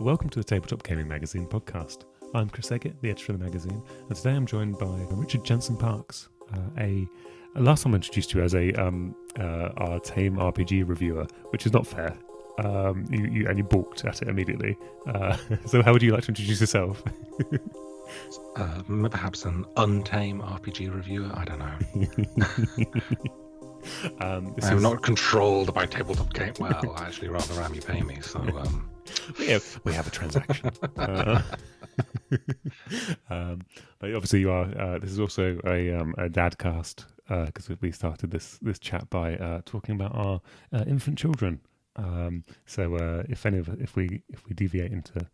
Welcome to the Tabletop Gaming Magazine podcast. I'm Chris Eggett, the editor of the magazine, and today I'm joined by Richard Jansen-Parkes, last time I introduced you as our tame RPG reviewer, which is not fair. You balked at it immediately. So how would you like to introduce yourself? Perhaps an untame RPG reviewer. I don't know. I'm not controlled by tabletop game. Well, I actually rather am. You pay me, so we have a transaction. But obviously, you are. This is also a dadcast because we started this chat by talking about our infant children. So if we deviate into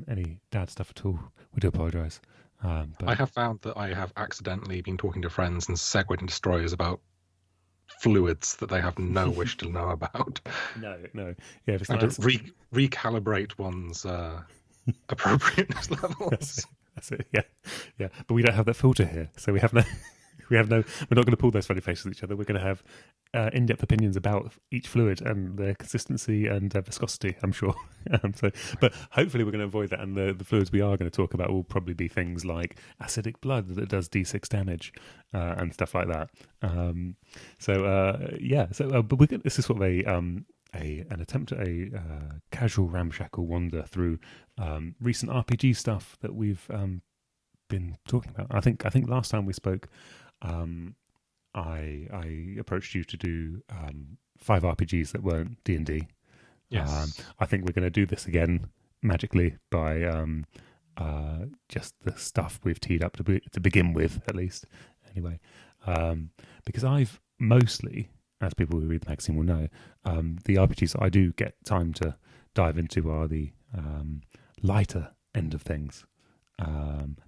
any dad stuff at all, we do apologise. But I have found that I have accidentally been talking to friends and segued into stories about fluids that they have no wish to know about. No. Yeah, and to recalibrate one's appropriateness levels. That's it. Yeah. But we don't have that filter here, so we have no. We're not going to pull those funny faces at each other. We're going to have in-depth opinions about each fluid and their consistency and viscosity, I'm sure. But hopefully we're going to avoid that. And the fluids we are going to talk about will probably be things like acidic blood that does D6 damage and stuff like that. But this is sort of an attempt at a casual ramshackle wander through recent RPG stuff that we've been talking about. I think last time we spoke, I approached you to do 5 RPGs that weren't D&D. Yes. I think we're going to do this again magically by just the stuff we've teed up to begin with, at least. Anyway, because I've mostly, as people who read the magazine will know, the RPGs that I do get time to dive into are the lighter end of things.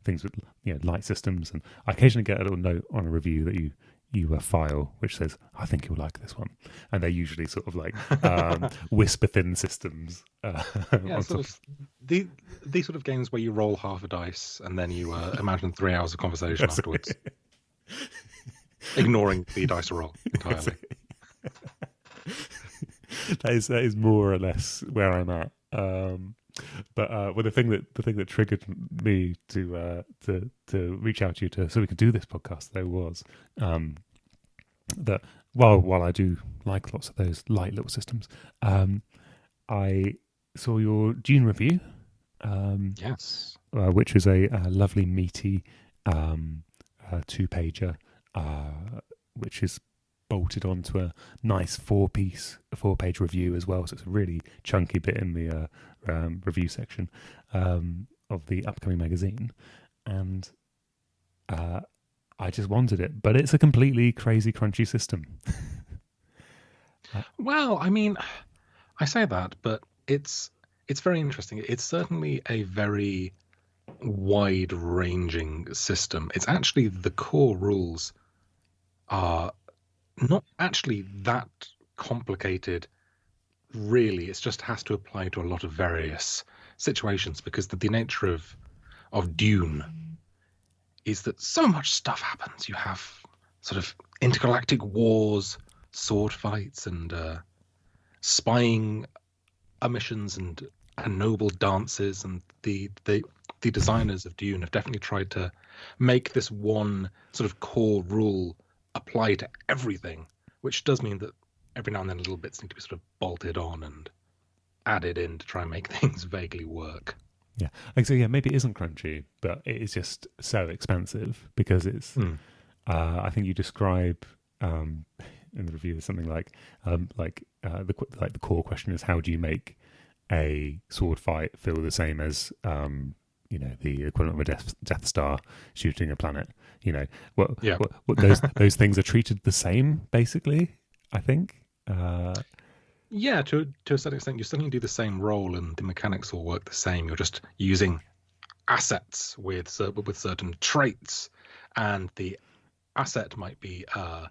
Things with light systems, and I occasionally get a little note on a review that you file which says, I think you'll like this one, and they're usually sort of like whisper thin systems. These sort of games where you roll half a dice and then you imagine 3 hours of conversation afterwards, ignoring the dice roll entirely. That is more or less where I'm at. But the thing that triggered me to reach out to you so we could do this podcast though was that while I do like lots of those light little systems, I saw your Dune review. Yes, which was a lovely meaty 2-pager, which is bolted onto a nice 4-page review as well. So it's a really chunky bit in the review section of the upcoming magazine, and I just wanted it, but it's a completely crazy crunchy system. Well, I mean, I say that, but it's very interesting. It's certainly a very wide-ranging system. It's actually, the core rules are not actually that complicated, really. It just has to apply to a lot of various situations, because the nature of Dune is that so much stuff happens. You have sort of intergalactic wars, sword fights, and spying missions, and noble dances, and the designers of Dune have definitely tried to make this one sort of core rule apply to everything, which does mean that every now and then little bits need to be sort of bolted on and added in to try and make things vaguely work. Yeah, so maybe it isn't crunchy, but it is just so expensive because it's. I think you describe in the review something like the core question is, how do you make a sword fight feel the same as the equivalent of a Death Star shooting a planet? What those things are treated the same, basically, I think. Yeah, to a certain extent, you certainly do the same role, and the mechanics will work the same. You're just using assets with certain traits, and the asset might be a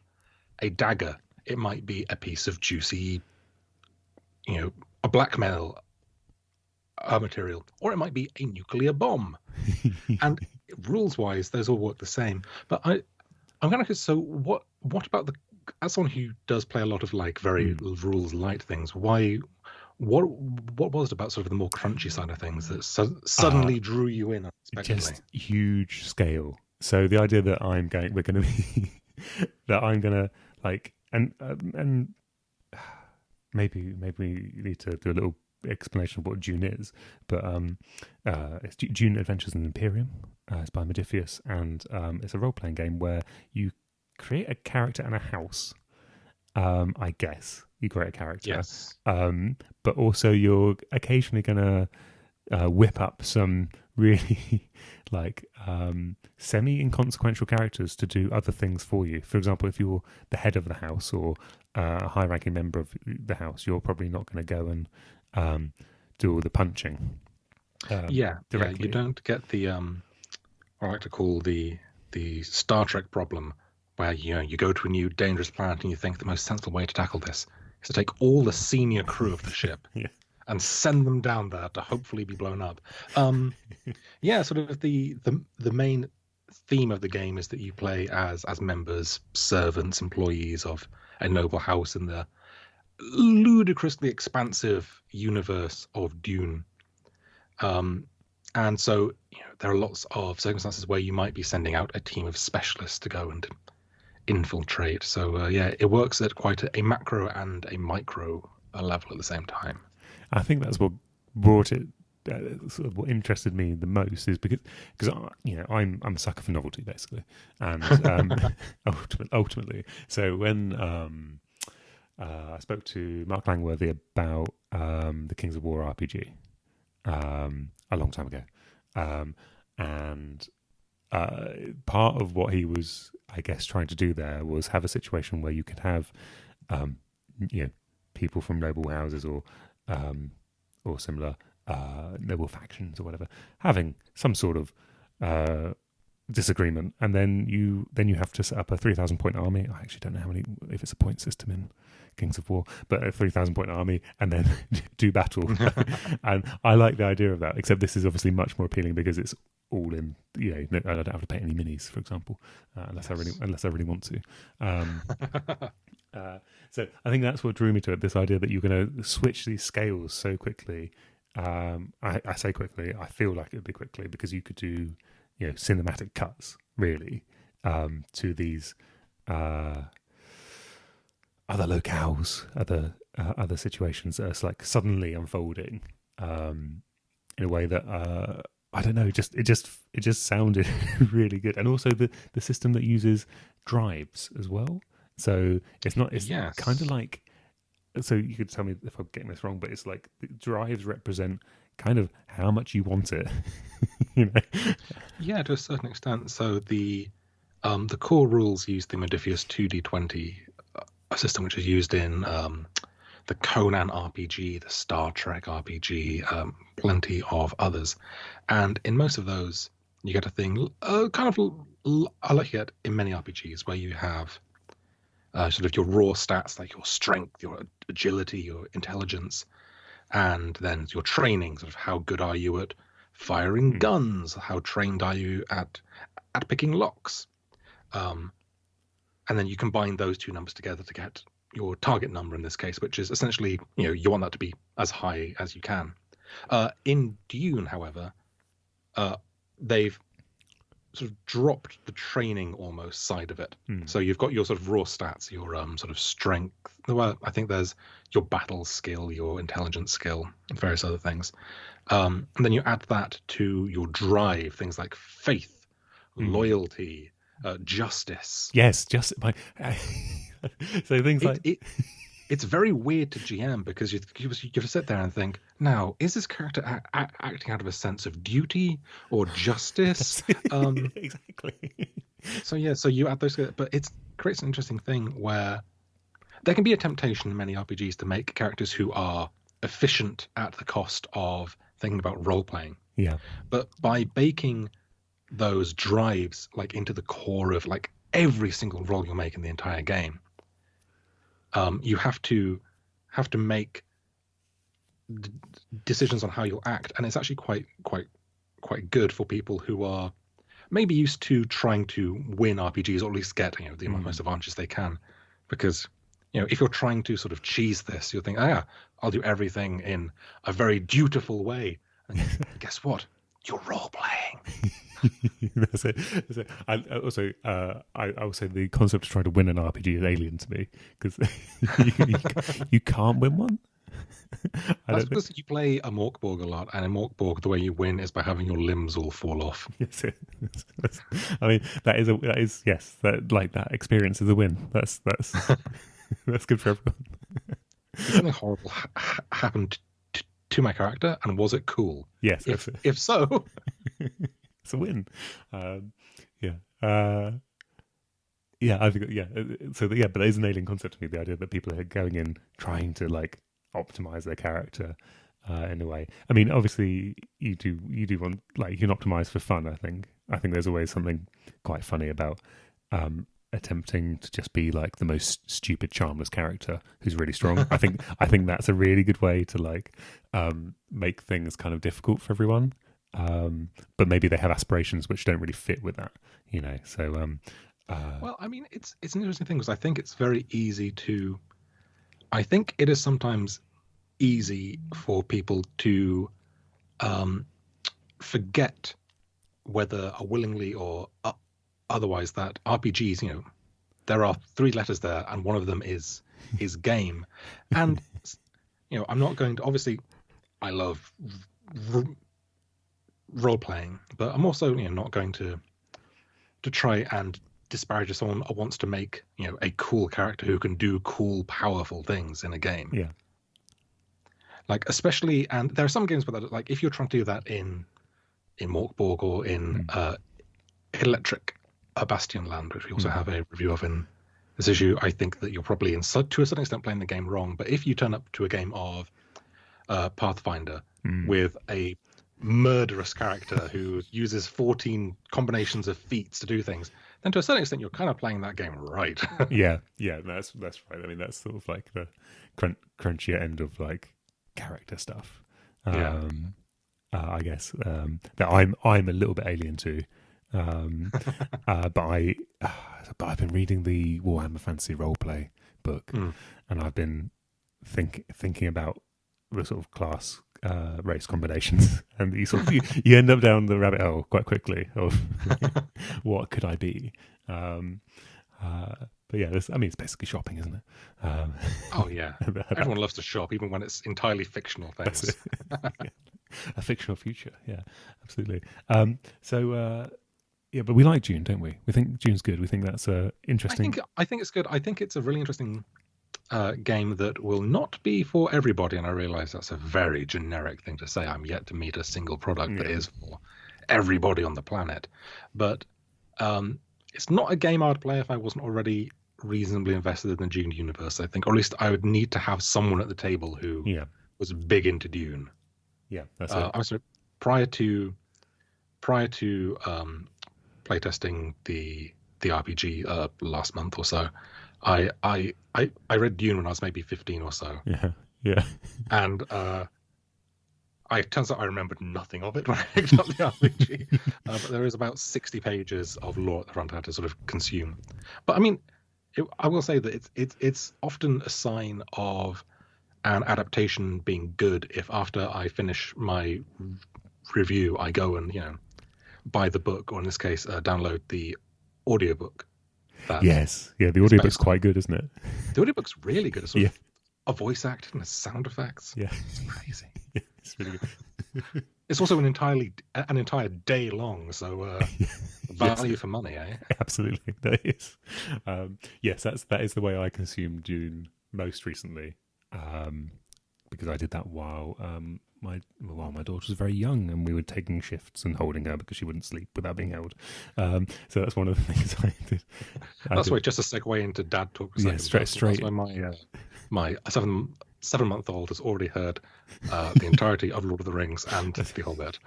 dagger. It might be a piece of juicy, a blackmail material, or it might be a nuclear bomb. And rules-wise, those all work the same. But I'm kind of, so what about as someone who does play a lot of like very rules light things, why what was it about sort of the more crunchy side of things that Uh, suddenly drew you in unexpectedly? just huge scale. So the idea that we're going to be, that I'm going to like, and maybe we need to do a little explanation of what Dune is, but it's Dune Adventures in the Imperium. It's by Modifius, and it's a role playing game where you create a character and a house. I guess you create a character, Yes. but also you're occasionally going to whip up some really like semi inconsequential characters to do other things for you. For example, if you're the head of the house or a high ranking member of the house, you're probably not going to go and do all the punching Yeah, directly. you don't get the what I like to call the Star Trek problem, where you go to a new dangerous planet and you think the most sensible way to tackle this is to take all the senior crew of the ship Yeah. and send them down there to hopefully be blown up. Yeah, sort of the main theme of the game is that you play as members, servants, employees of a noble house in the ludicrously expansive universe of Dune. And so there are lots of circumstances where you might be sending out a team of specialists to go and infiltrate. So yeah, it works at quite a macro and a micro level at the same time. I think that's what brought it. Sort of what interested me the most is because I'm a sucker for novelty basically, and ultimately. So when I spoke to Mark Langworthy about the Kings of War RPG a long time ago, and part of what he was, I guess, trying to do there was have a situation where you could have, people from noble houses or similar noble factions or whatever having some sort of disagreement, and then you have to set up a 3,000 point army. I actually don't know if it's a point system in Kings of War, but a 3,000 point army, and then do battle. And I like the idea of that, except this is obviously much more appealing because it's all in. I don't have to pay any minis, for example, unless I really want to. So I think that's what drew me to it. This idea that you're going to switch these scales so quickly. I say quickly. I feel like it would be quickly because you could do cinematic cuts really to these other locales, other situations that are like suddenly unfolding in a way that I don't know. It just sounded really good, and also the system that uses drives as well. So it's not. It's Yes. kind of like. So you could tell me if I'm getting this wrong, but it's like the drives represent kind of how much you want it. Yeah, to a certain extent. So the core rules use the Modifius 2D20 a system which is used in the Conan RPG, the Star Trek RPG, plenty of others. And in most of those, you get a thing kind of like you get in many RPGs where you have sort of your raw stats like your strength, your agility, your intelligence, and then your training, sort of how good are you at firing guns, how trained are you at picking locks, and then you combine those two numbers together to get your target number in this case, which is essentially you want that to be as high as you can. In Dune, however, they've sort of dropped the training almost side of it. So you've got your sort of raw stats, your sort of strength. Well, I think there's your battle skill, your intelligence skill, and various other things. And then you add that to your drive, things like faith, loyalty, justice. Yes, just so things like it's very weird to GM because you have to sit there and think, now, is this character acting out of a sense of duty or justice? Exactly. So you add those together, but it creates an interesting thing where there can be a temptation in many RPGs to make characters who are efficient at the cost of thinking about role playing. Yeah. But by baking those drives like into the core of like every single role you make in the entire game, you have to make decisions on how you'll act, and it's actually quite good for people who are maybe used to trying to win RPGs or at least get the most advantages they can, because if you're trying to sort of cheese this, you'll think, I'll do everything in a very dutiful way. And guess what? You're role playing. That's it. I also, I will say the concept of trying to win an RPG is alien to me because you can't win one. That's because you play a Mork Borg a lot, and in Mork Borg, the way you win is by having your limbs all fall off. Yes, I mean that is yes, that experience is a win. That's that's good for everyone. Something horrible happened to my character, and was it cool? Yes, if so, it's a win. Yeah, I think So but there's an alien concept to me. The idea that people are going in trying to like optimize their character in a way. I mean, obviously you do want, like, you can optimize for fun. I think there's always something quite funny about attempting to just be like the most stupid, charmless character who's really strong. I think that's a really good way to like make things kind of difficult for everyone. But maybe they have aspirations which don't really fit with that, So, well, I mean, it's an interesting thing because I think it's very easy to. I think it is sometimes easy for people to forget, whether willingly or otherwise, that RPGs, there are 3 letters there, and one of them is game. And I'm not going to, obviously I love role playing, but I'm also not going to try and disparage someone who wants to make a cool character who can do cool, powerful things in a game. Yeah. Like, especially, and there are some games where that, like, if you're trying to do that in Mork Borg or in Electric Bastionland, which we also have a review of in this issue, I think that you're probably to a certain extent playing the game wrong. But if you turn up to a game of Pathfinder with a murderous character who uses 14 combinations of feats to do things, then to a certain extent you're kind of playing that game right. yeah, that's right. I mean, that's sort of like the crunchier end of like character stuff. I guess that I'm a little bit alien to. But I've been reading the Warhammer Fantasy Roleplay book, and I've been thinking about the sort of class race combinations, and you end up down the rabbit hole quite quickly of what could I be. But yeah, it's basically shopping, isn't it? Oh yeah, everyone loves to shop, even when it's entirely fictional things. A fictional future, yeah, absolutely. Yeah, but we like Dune, don't we? We think Dune's good. We think that's interesting. I think it's good. I think it's a really interesting game that will not be for everybody, and I realize that's a very generic thing to say. I'm yet to meet a single product that is for everybody on the planet. But it's not a game I would play if I wasn't already reasonably invested in the Dune universe, I think. Or at least I would need to have someone at the table who was big into Dune. Yeah, that's it. Prior to playtesting the RPG last month or so, I read Dune when I was maybe 15 or so. Yeah. And it turns out I remembered nothing of it when I picked up the RPG. But there is about 60 pages of lore at the front I had to sort of consume. But I mean, I will say that it's often a sign of an adaptation being good if after I finish my review, I go and buy the book, or in this case, download the audiobook. Yes, the audiobook's quite good, isn't it? The audiobook's really good. It's sort of a voice acted and sound effects. Yeah, it's crazy. Yeah, it's really good. It's also an entire day long, so value for money, eh? Absolutely, that is. Yes, that is the way I consumed Dune most recently, because I did that while my daughter was very young, and we were taking shifts and holding her because she wouldn't sleep without being held. So that's one of the things I did. That's why, just a segue into dad talk. Yeah, straight. That's why my 7-month-old has already heard the entirety of Lord of the Rings and The Hobbit.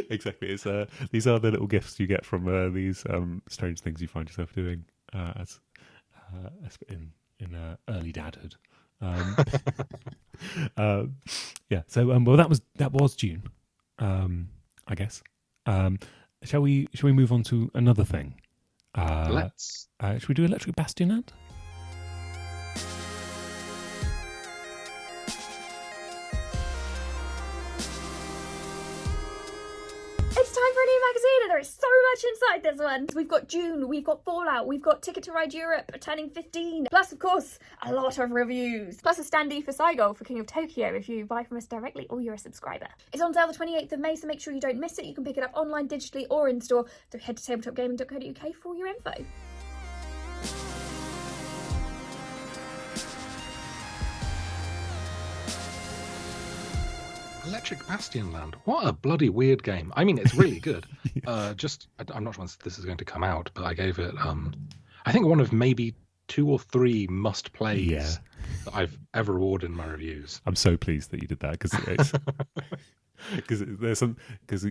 Exactly. It's these are the little gifts you get from these strange things you find yourself doing as in early dadhood. So well, that was Dune, I guess. Shall we move on to another thing? Let's. Should we do Electric Bastionland? magazine, and there is so much inside this one. We've got Dune, we've got Fallout, we've got Ticket to Ride Europe turning 15, plus of course a lot of reviews, plus a standee for Saigo for King of Tokyo if you buy from us directly or you're a subscriber. It's on sale the 28th of May, so make sure you don't miss it. You can pick it up online, digitally or in store, so head to tabletopgaming.co.uk for all your info. Electric Bastionland. What a bloody weird game. I mean, it's really good. I'm not sure when this is going to come out, but I gave it, I think one of maybe 2 or 3 must plays that I've ever awarded in my reviews. I'm so pleased that you did that because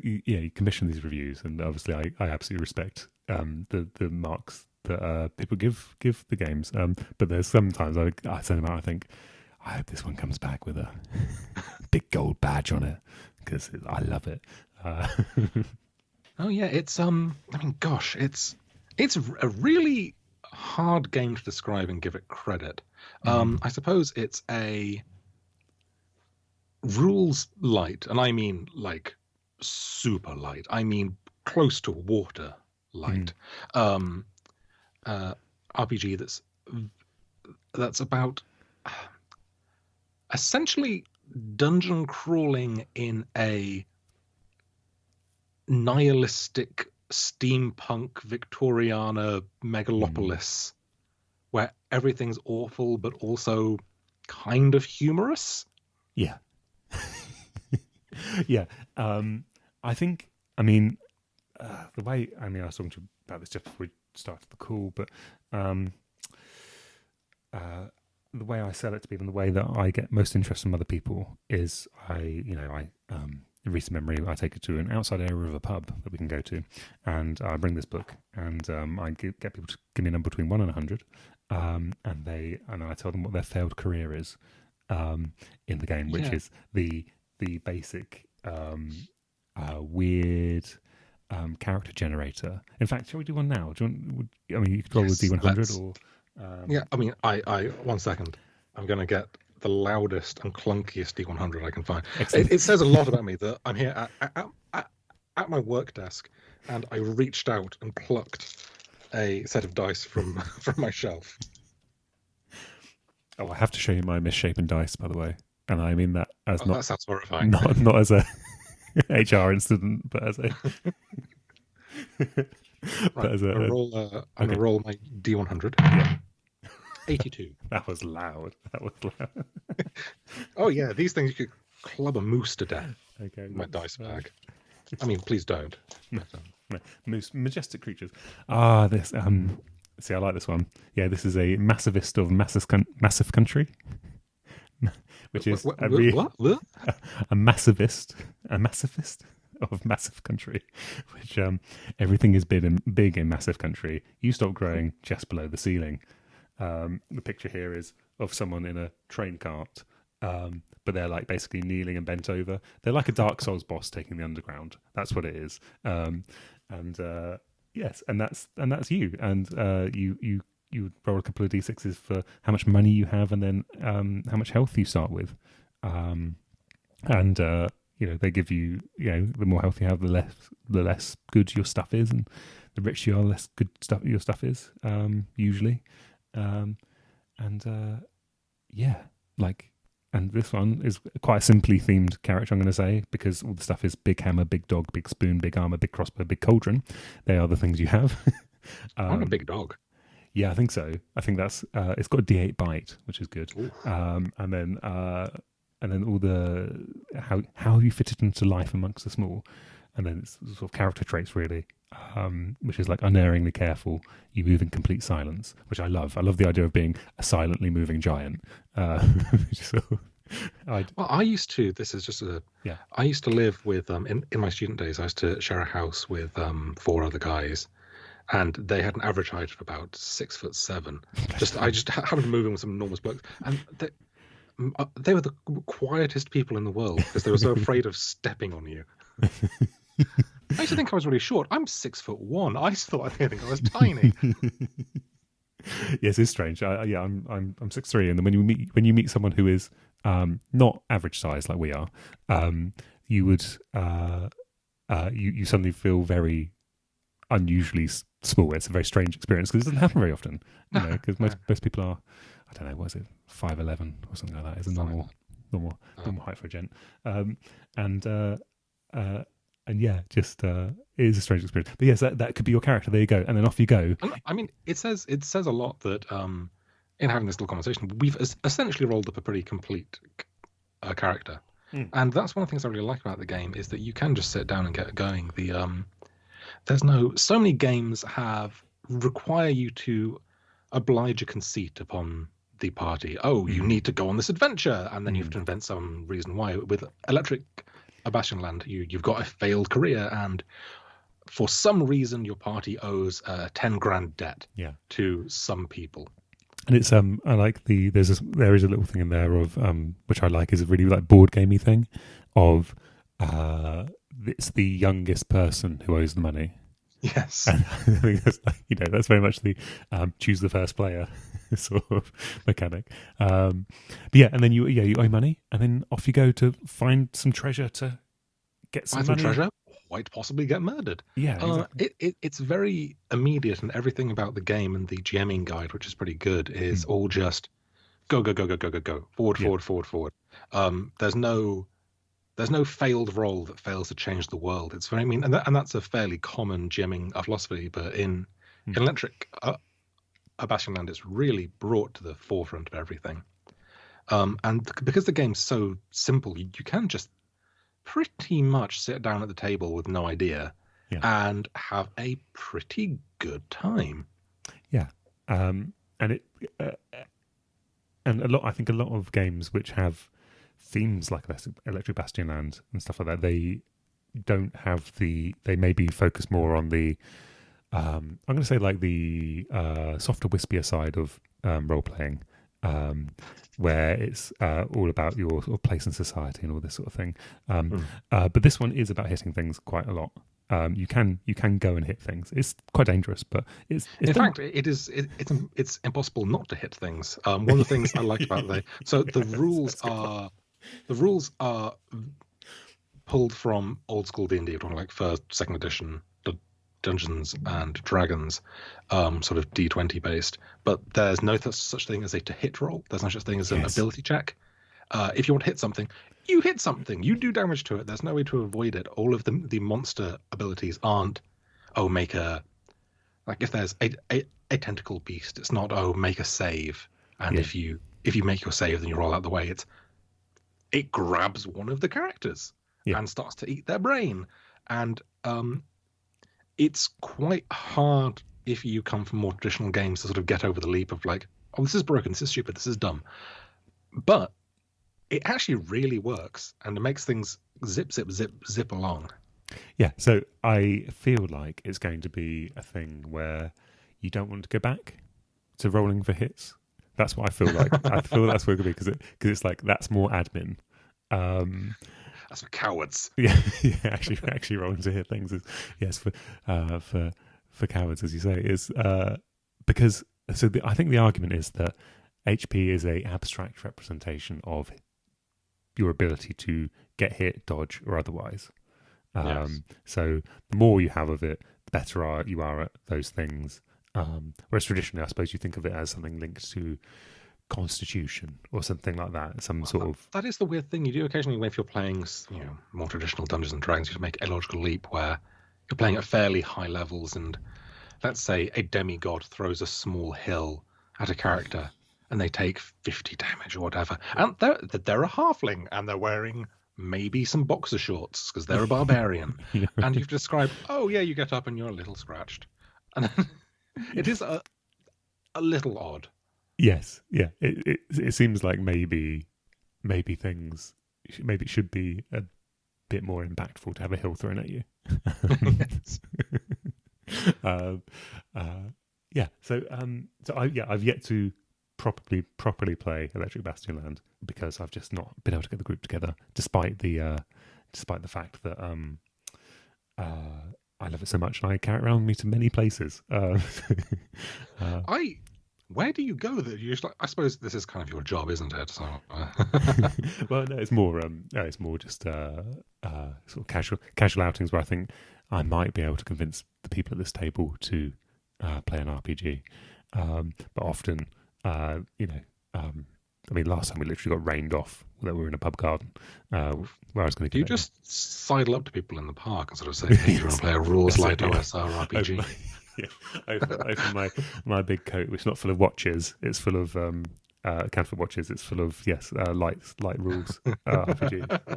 you commission these reviews, and obviously I absolutely respect the marks that people give the games. But there's sometimes I send them out. I think I hope this one comes back with a big gold badge on it because I love it. Oh yeah, it's I mean, gosh, it's a really hard game to describe and give it credit. I suppose it's a rules light, and I mean like super light. I mean close to water light. RPG that's about essentially dungeon crawling in a nihilistic steampunk Victoriana megalopolis where everything's awful but also kind of humorous. Yeah. Yeah. I think, the way, I was talking to you about this just before we started the call, but the way I sell it to people and the way that I get most interest from other people is in recent memory, I take it to an outside area of a pub that we can go to, and I bring this book, and I get people to give me a number between 1 and 100, and I tell them what their failed career is in the game, which is the basic weird character generator. In fact, shall we do one now? You could roll with D100 or. I 1 second. I'm going to get the loudest and clunkiest D100 I can find. It says a lot about me that I'm here at my work desk, and I reached out and plucked a set of dice from my shelf. Oh, I have to show you my misshapen dice, by the way, and I mean that as that sounds horrifying. Not as a HR incident, but as a. Right, I'm going to roll my D100. Yeah. 82. That was loud. Oh yeah, these things you could club a moose to death. Okay. My dice bag. I mean, please don't. Majestic creatures. This. See, I like this one. Yeah, this is a massivist of massive country, which is what? a massivist of massive country, which everything is big in massive country. You stop growing just below the ceiling. The picture here is of someone in a train cart, but they're like basically kneeling and bent over. They're like a Dark Souls boss taking the underground. That's what it is. Yes, and that's you. And you roll a couple of d6s for how much money you have, and then how much health you start with. They give you, the more health you have, the less good your stuff is, and the richer you are, the less good your stuff is, usually. And this one is quite a simply themed character, I'm going to say, because all the stuff is big hammer, big dog, big spoon, big armor, big crossbow, big cauldron. They are the things you have. I want a big dog. Yeah, I think so. I think that's it's got a D8 bite, which is good. And then all the how you fit it into life amongst the small, and then it's sort of character traits really, which is like unerringly careful. You move in complete silence, which I love. I love the idea of being a silently moving giant. I used to. This is just I used to live with in my student days. I used to share a house with 4 other guys, and they had an average height of about 6'7". I just happened to move in with some enormous blokes, and they were the quietest people in the world because they were so afraid of stepping on you. I used to think I was really short. I'm 6'1". I think I was tiny. Yes, it's strange. I'm 6'3", and then when you meet someone who is not average size like we are, you would you suddenly feel very unusually small. It's a very strange experience because it doesn't happen very often. Because most people are, I don't know, what is it, 5'11" or something like that? Is a normal height for a gent. And yeah, just it is a strange experience. But yes, that could be your character. There you go, and then off you go. I mean, it says a lot that in having this little conversation, we've essentially rolled up a pretty complete character, and that's one of the things I really like about the game is that you can just sit down and get going. So many games require you to oblige a conceit upon the party. Oh, you need to go on this adventure, and then you have to invent some reason why. With Bastionland, you've got a failed career, and for some reason your party owes a 10 grand debt to some people. And it's I like there is a little thing in there of which I like, is a really like board gamey thing of it's the youngest person who owes the money. Yes, and I think that's very much the choose the first player sort of mechanic. But yeah, and then you owe money, and then off you go to find some treasure to get some money. Treasure, quite possibly get murdered. Yeah, exactly. It's very immediate, and everything about the game and the GMing guide, which is pretty good, is all just go forward. There's no failed roll that fails to change the world. It's very and that's a fairly common GMing philosophy, but in Electric Bastionland, it's really brought to the forefront of everything. And because the game's so simple, you can just pretty much sit down at the table with no idea and have a pretty good time. Yeah, and it and I think a lot of games which have themes like Electric Bastionland and stuff like that, they don't have they maybe focus more on the I'm going to say like the softer, wispier side of role playing, where it's all about your sort of place in society and all this sort of thing. But this one is about hitting things quite a lot. You can go and hit things. It's quite dangerous, but it's in fact it's impossible not to hit things. One of the things I like about the rules are pulled from old school D&D, like first, second edition Dungeons and Dragons, sort of D20 based. But there's no such thing as a to hit roll. There's no such thing as an ability check. If you want to hit something, you hit something. You do damage to it. There's no way to avoid it. All of the monster abilities aren't, make if there's a tentacle beast, it's not, make a save. And if you make your save, then you roll out the way. It grabs one of the characters and starts to eat their brain. And it's quite hard if you come from more traditional games to sort of get over the leap of like, oh, this is broken, this is stupid, this is dumb. But it actually really works, and it makes things zip along. Yeah, so I feel like it's going to be a thing where you don't want to go back to rolling for hits. That's what I feel like. I feel that's what it could be, because it's like that's more admin. That's for cowards. Yeah, actually rolling to hit things is for cowards, as you say, is because I think the argument is that HP is a abstract representation of your ability to get hit, dodge, or otherwise. So the more you have of it, the better you are at those things. Whereas traditionally, I suppose you think of it as something linked to constitution or something like that. That is the weird thing you do occasionally if you're playing, more traditional Dungeons and Dragons. You make a logical leap where you're playing at fairly high levels, and let's say a demigod throws a small hill at a character, and they take 50 damage or whatever. And they're a halfling, and they're wearing maybe some boxer shorts because they're a barbarian. And you've described, you get up and you're a little scratched. And it is a little odd. Yes, yeah. It seems like maybe it should be a bit more impactful to have a hill thrown at you. I've yet to properly play Electric Bastionland because I've just not been able to get the group together, despite the fact that I love it so much and I carry it around with me to many places. Where do you go? That you just like, I suppose this is kind of your job, isn't it? So, Well, no, it's more just sort of casual outings where I think I might be able to convince the people at this table to play an RPG. But often, I mean, last time we literally got rained off that we were in a pub garden where I was going to. Do you just sidle up to people in the park and sort of say, "Hey, you want to play a rules light OSR RPG?" Open my big coat, which is not full of watches. It's full of counterfeit watches. It's full of light rules RPG.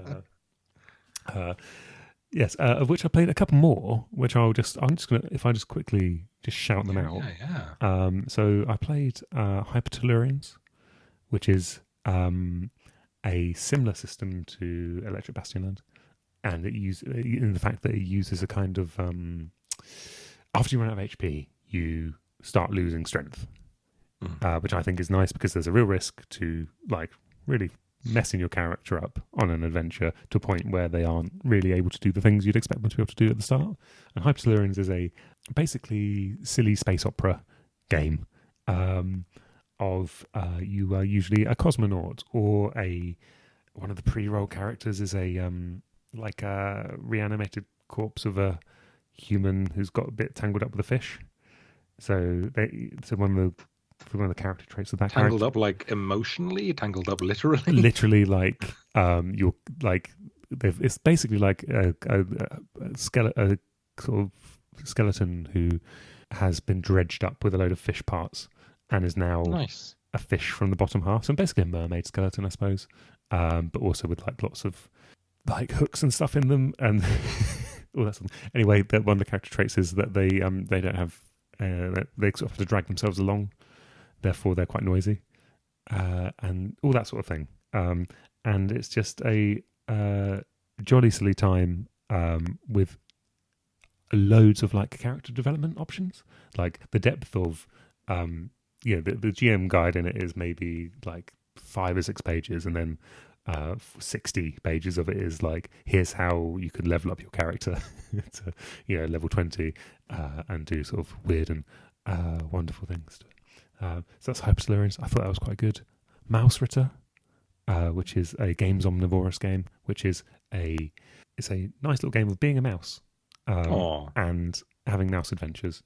Yes, of which I played a couple more, which I'm just gonna, if I just quickly just shout them out. Yeah. So I played Hypertellurians, which is a similar system to Electric Bastionland, and in the fact that it uses a kind of after you run out of HP, you start losing strength, which I think is nice because there's a real risk to like really messing your character up on an adventure to a point where they aren't really able to do the things you'd expect them to be able to do at the start. And Hypertellurians is a basically silly space opera game of you are usually a cosmonaut or one of the pre-roll characters is a like a reanimated corpse of a human who's got a bit tangled up with a fish. So one of the character traits of that tangled character, up like emotionally, tangled up literally. Literally, like you're like it's basically like a sort of skeleton who has been dredged up with a load of fish parts and is now nice. A fish from the bottom half. So basically a mermaid skeleton, I suppose, but also with like lots of like hooks and stuff in them and all that sort of thing. Anyway, one of the character traits is that they don't have they sort of have to drag themselves along, therefore they're quite noisy and all that sort of thing. And it's just a jolly silly time with loads of like character development options, like the depth of the GM guide in it is maybe like 5 or 6 pages, and then 60 pages of it is like, here's how you can level up your character to level 20 and do sort of weird and wonderful things. So that's Hypertellurians. I thought that was quite good. Mausritter, which is a Games Omnivorous game, which is it's a nice little game of being a mouse and having mouse adventures.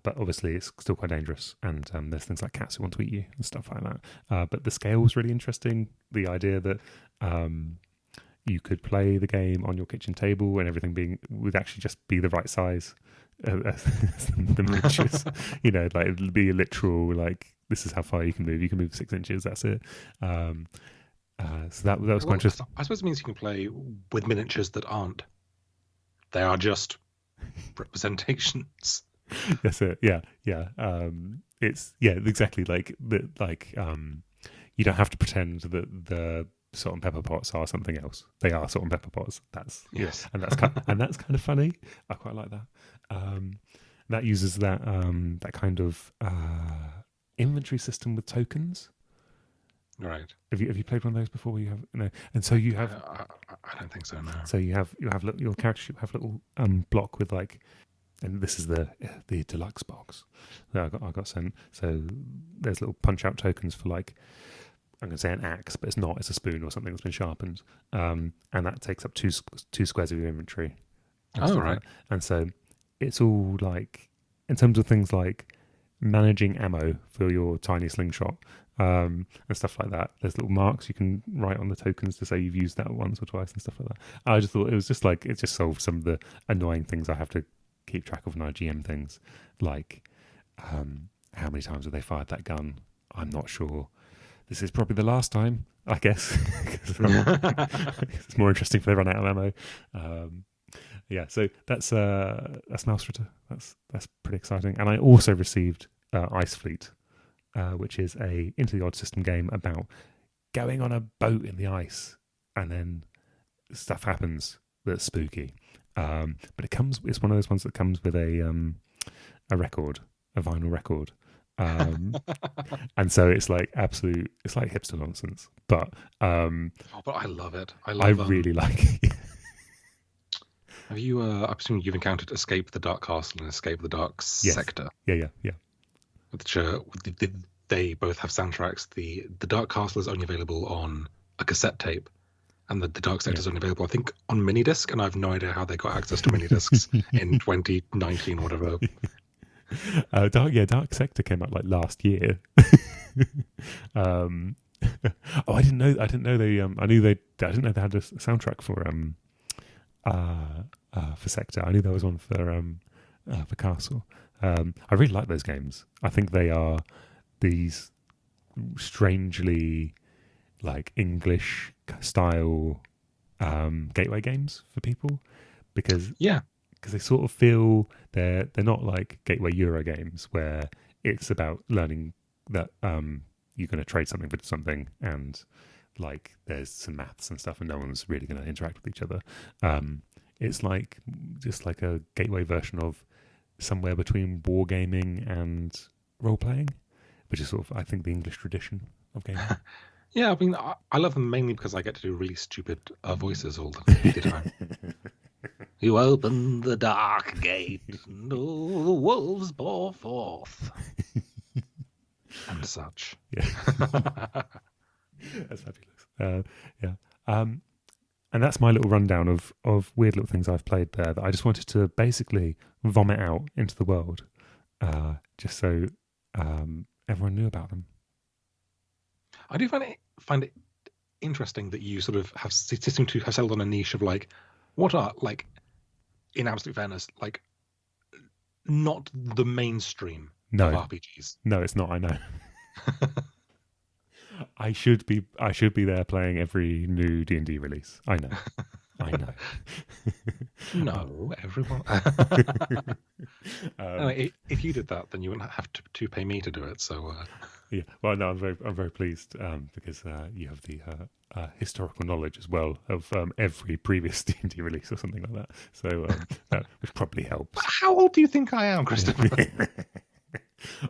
But obviously it's still quite dangerous, and there's things like cats who want to eat you and stuff like that. But the scale was really interesting. The idea that you could play the game on your kitchen table and everything would actually just be the right size. The miniatures, like it'll be a literal, like, this is how far you can move. You can move 6 inches. That's it. So that was quite interesting. I suppose it means you can play with miniatures that aren't. They are just representations. That's it. Yeah. It's exactly like that. Like you don't have to pretend that the salt and pepper pots are something else. They are salt and pepper pots. That's yes, and that's kind of funny. I quite like that. That uses that kind of inventory system with tokens. Right. Have you played one of those before? You have no, and so you have. I don't think so. No. So you have your character sheet have a little block with like. And this is the deluxe box that I got sent. So there's little punch out tokens for, like, I'm going to say an axe, but it's not. It's a spoon or something that's been sharpened, and that takes up two squares of your inventory. Oh, right. And so it's all like, in terms of things like managing ammo for your tiny slingshot and stuff like that. There's little marks you can write on the tokens to say you've used that once or twice and stuff like that. I just thought it was just like, it just solved some of the annoying things I have to keep track of when I GM things, like how many times have they fired that gun? I'm not sure. This is probably the last time, I guess. It's more interesting if they run out of ammo. So that's Mausritter. That's pretty exciting. And I also received Ice Fleet, which is a Into the Odd System game about going on a boat in the ice, and then stuff happens that's spooky. But it's one of those ones that comes with a record, a vinyl record. And so it's like it's like hipster nonsense. But but I love it. I really like it. Have you, I presume you've encountered Escape the Dark Castle and Escape the Dark Sector? Yeah. which they both have soundtracks. The Dark Castle is only available on a cassette tape, and the Dark Sector is only available, I think, on minidisc. And I have no idea how they got access to minidiscs in 2019 or whatever. Dark Sector came out like last year. I didn't know. I didn't know they. I didn't know they had a soundtrack for Sector. I knew there was one for Castle. I really like those games. I think they are these strangely like English style gateway games for people because they sort of feel they're not like gateway Euro games where it's about learning that you're going to trade something for something and like there's some maths and stuff and no one's really going to interact with each other. It's like just like a gateway version of somewhere between wargaming and role playing, which is sort of I think the English tradition of gaming. Yeah, I mean, I love them mainly because I get to do really stupid voices all the time. You open the dark gate, and all the wolves bore forth, and such. Yeah, that's fabulous. And that's my little rundown of weird little things I've played there that I just wanted to basically vomit out into the world, just so everyone knew about them. I do find it interesting that you sort of seem to have settled on a niche of like, what are, like, in absolute fairness, like, not the mainstream of RPGs. No, it's not. I know. I should be there playing every new D&D release. I know. No, everyone. If you did that, then you wouldn't have to pay me to do it. So yeah, well, no, I'm very pleased because you have the historical knowledge as well of every previous D&D release or something like that. So which probably helps. But how old do you think I am, Christopher?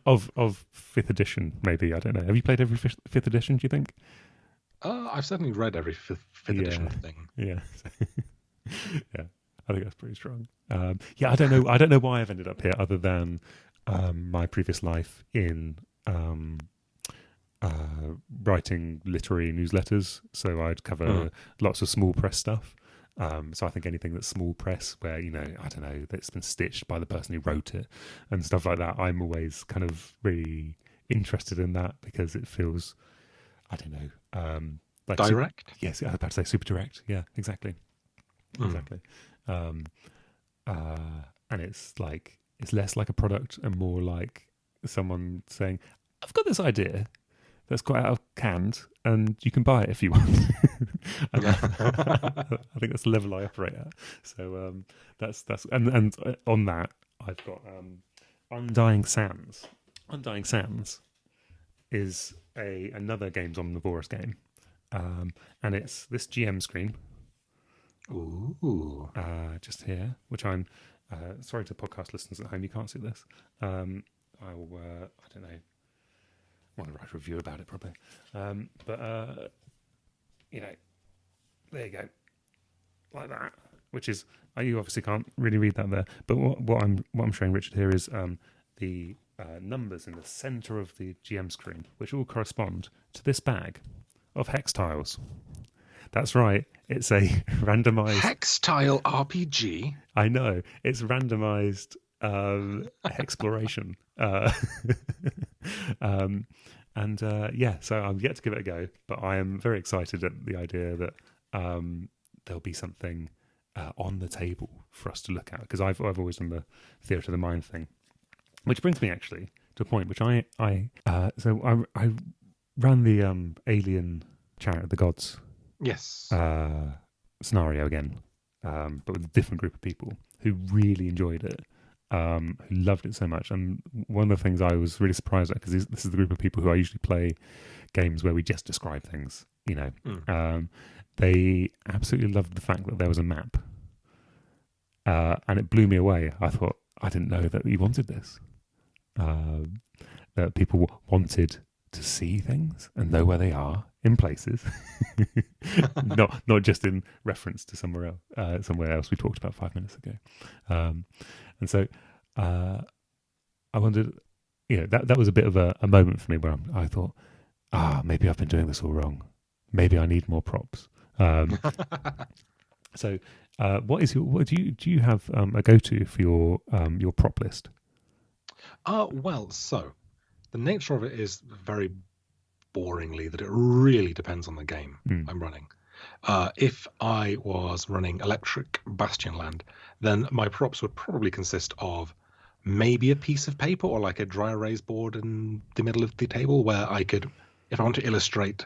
of 5th edition, maybe. I don't know. Have you played every 5th edition? Do you think? I've certainly read every fifth edition thing. Yeah, yeah. I think that's pretty strong. I don't know why I've ended up here, other than my previous life in writing literary newsletters. So I'd cover lots of small press stuff. So I think anything that's small press, where I don't know, that's been stitched by the person who wrote it and stuff like that, I'm always kind of really interested in that because it feels, I don't know, like direct. Yes, I was about to say super direct. Yeah, exactly. And it's like it's less like a product and more like someone saying, "I've got this idea that's quite out of hand, and you can buy it if you want." I think that's the level I operate at. So that's and on that I've got Undying Sands. Undying Sands is another Games Omnivorous game, and it's this GM screen. Ooh. Just here, which I'm sorry to podcast listeners at home, you can't see this. I don't know. I want to write a review about it probably, but there you go, like that. Which is you obviously can't really read that there, but what I'm showing Richard here is the numbers in the center of the GM screen, which all correspond to this bag of hex tiles. That's right. It's a randomized hex tile RPG. I know, it's randomized exploration. So I'm yet to give it a go, but I am very excited at the idea that there'll be something on the table for us to look at, because I've always done the theatre of the mind thing, which brings me actually to a point which I ran the Alien Chariot of the Gods scenario again, but with a different group of people who really enjoyed it, who loved it so much. And one of the things I was really surprised at, because this is the group of people who I usually play games where we just describe things, they absolutely loved the fact that there was a map, and it blew me away. I thought, I didn't know that you wanted this, that people wanted to see things and know where they are in places, not just in reference to somewhere else we talked about 5 minutes ago. And so I wondered, that was a bit of a moment for me where I thought, maybe I've been doing this all wrong. Maybe I need more props. So, what do you have a go-to for your prop list? Well, so the nature of it is very boringly that it really depends on the game I'm running. If I was running Electric Bastionland, then my props would probably consist of maybe a piece of paper or like a dry erase board in the middle of the table where I could, if I want to illustrate,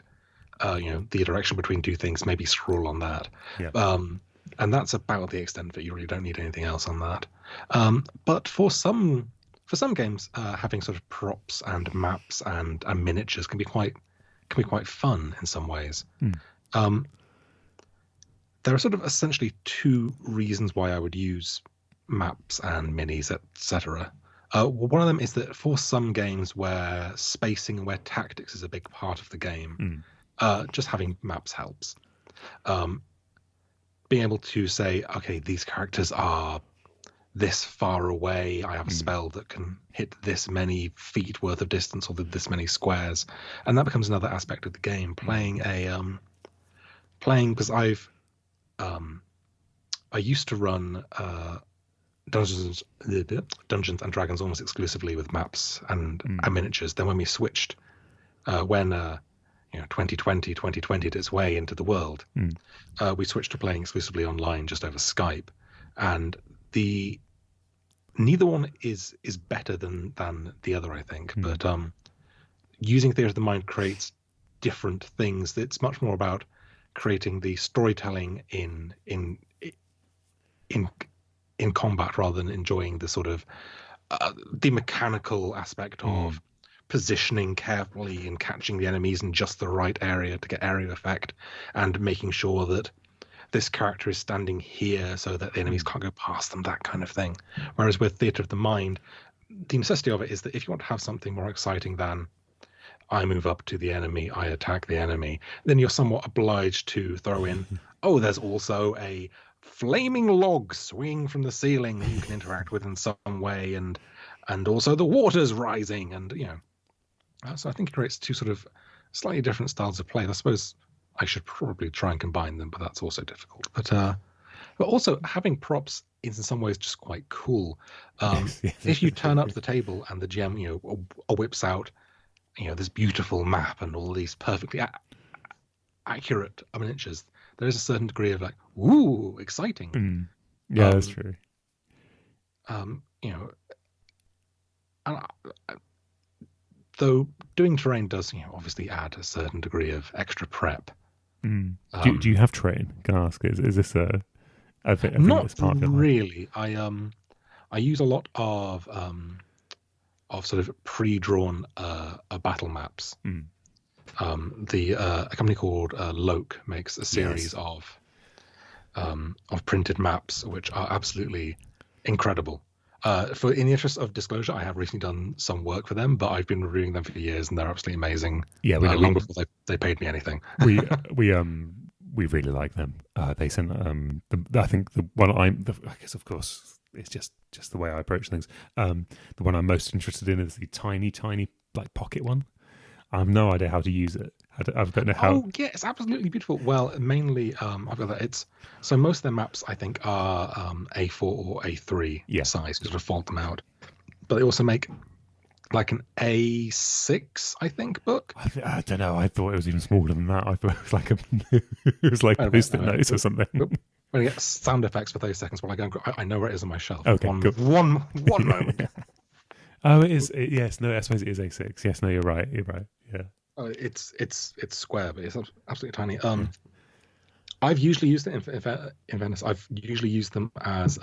the direction between two things, maybe scroll on that. Yeah. And that's about the extent of it. You really don't need anything else on that. But for some games, having sort of props and maps and miniatures can be quite fun in some ways. There are sort of essentially two reasons why I would use maps and minis, etc. One of them is that for some games where spacing and where tactics is a big part of the game, just having maps helps. Being able to say, okay, these characters are this far away. I have a spell that can hit this many feet worth of distance or this many squares, and that becomes another aspect of the game. Playing because I used to run Dungeons and Dragons almost exclusively with maps and miniatures. Then when we switched, when 2020 did its way into the world, we switched to playing exclusively online just over Skype, and neither one is better than the other, I think. But using theatre of the mind creates different things. It's much more about creating the storytelling in combat rather than enjoying the sort of the mechanical aspect of positioning carefully and catching the enemies in just the right area to get area effect, and making sure that this character is standing here so that the enemies can't go past them, that kind of thing. Whereas with Theatre of the Mind, the necessity of it is that if you want to have something more exciting than I move up to the enemy, I attack the enemy, then you're somewhat obliged to throw in, there's also a flaming log swinging from the ceiling that you can interact with in some way, and also the water's rising, and so I think it creates two sort of slightly different styles of play. I suppose I should probably try and combine them, but that's also difficult. But also having props is in some ways just quite cool. If you turn up to the table and the GM whips out this beautiful map and all these perfectly accurate miniatures, there is a certain degree of like, ooh, exciting. Yeah, that's true. And though doing terrain does, obviously add a certain degree of extra prep. Do you have terrain? Can I ask? Is this a thing not that's part of it? Really. I use a lot of sort of pre-drawn battle maps. A company called Loke makes a series of printed maps which are absolutely incredible. In the interest of disclosure, I have recently done some work for them, but I've been reviewing them for years, and they're absolutely amazing. Yeah, long before they paid me anything. we really like them. They sent I think the one I guess, of course, it's just the way I approach things. The one I'm most interested in is the tiny like pocket one. I have no idea how to use it. I don't know how. Oh yeah, it's absolutely beautiful. Well, mainly I've got that. So most of their maps I think are A4 or A3 size, because we fold them out. But they also make like an A6, I think, book. I don't know. I thought it was even smaller than that. I thought it was like post-it notes or something. When I get sound effects for 30 seconds while I go, I know where it is on my shelf. Okay, one moment. Oh, it is. Yes, no. I suppose it is A6. Yes, no. You're right. Yeah. It's square, but it's absolutely tiny. I've usually used it in Venice. I've usually used them as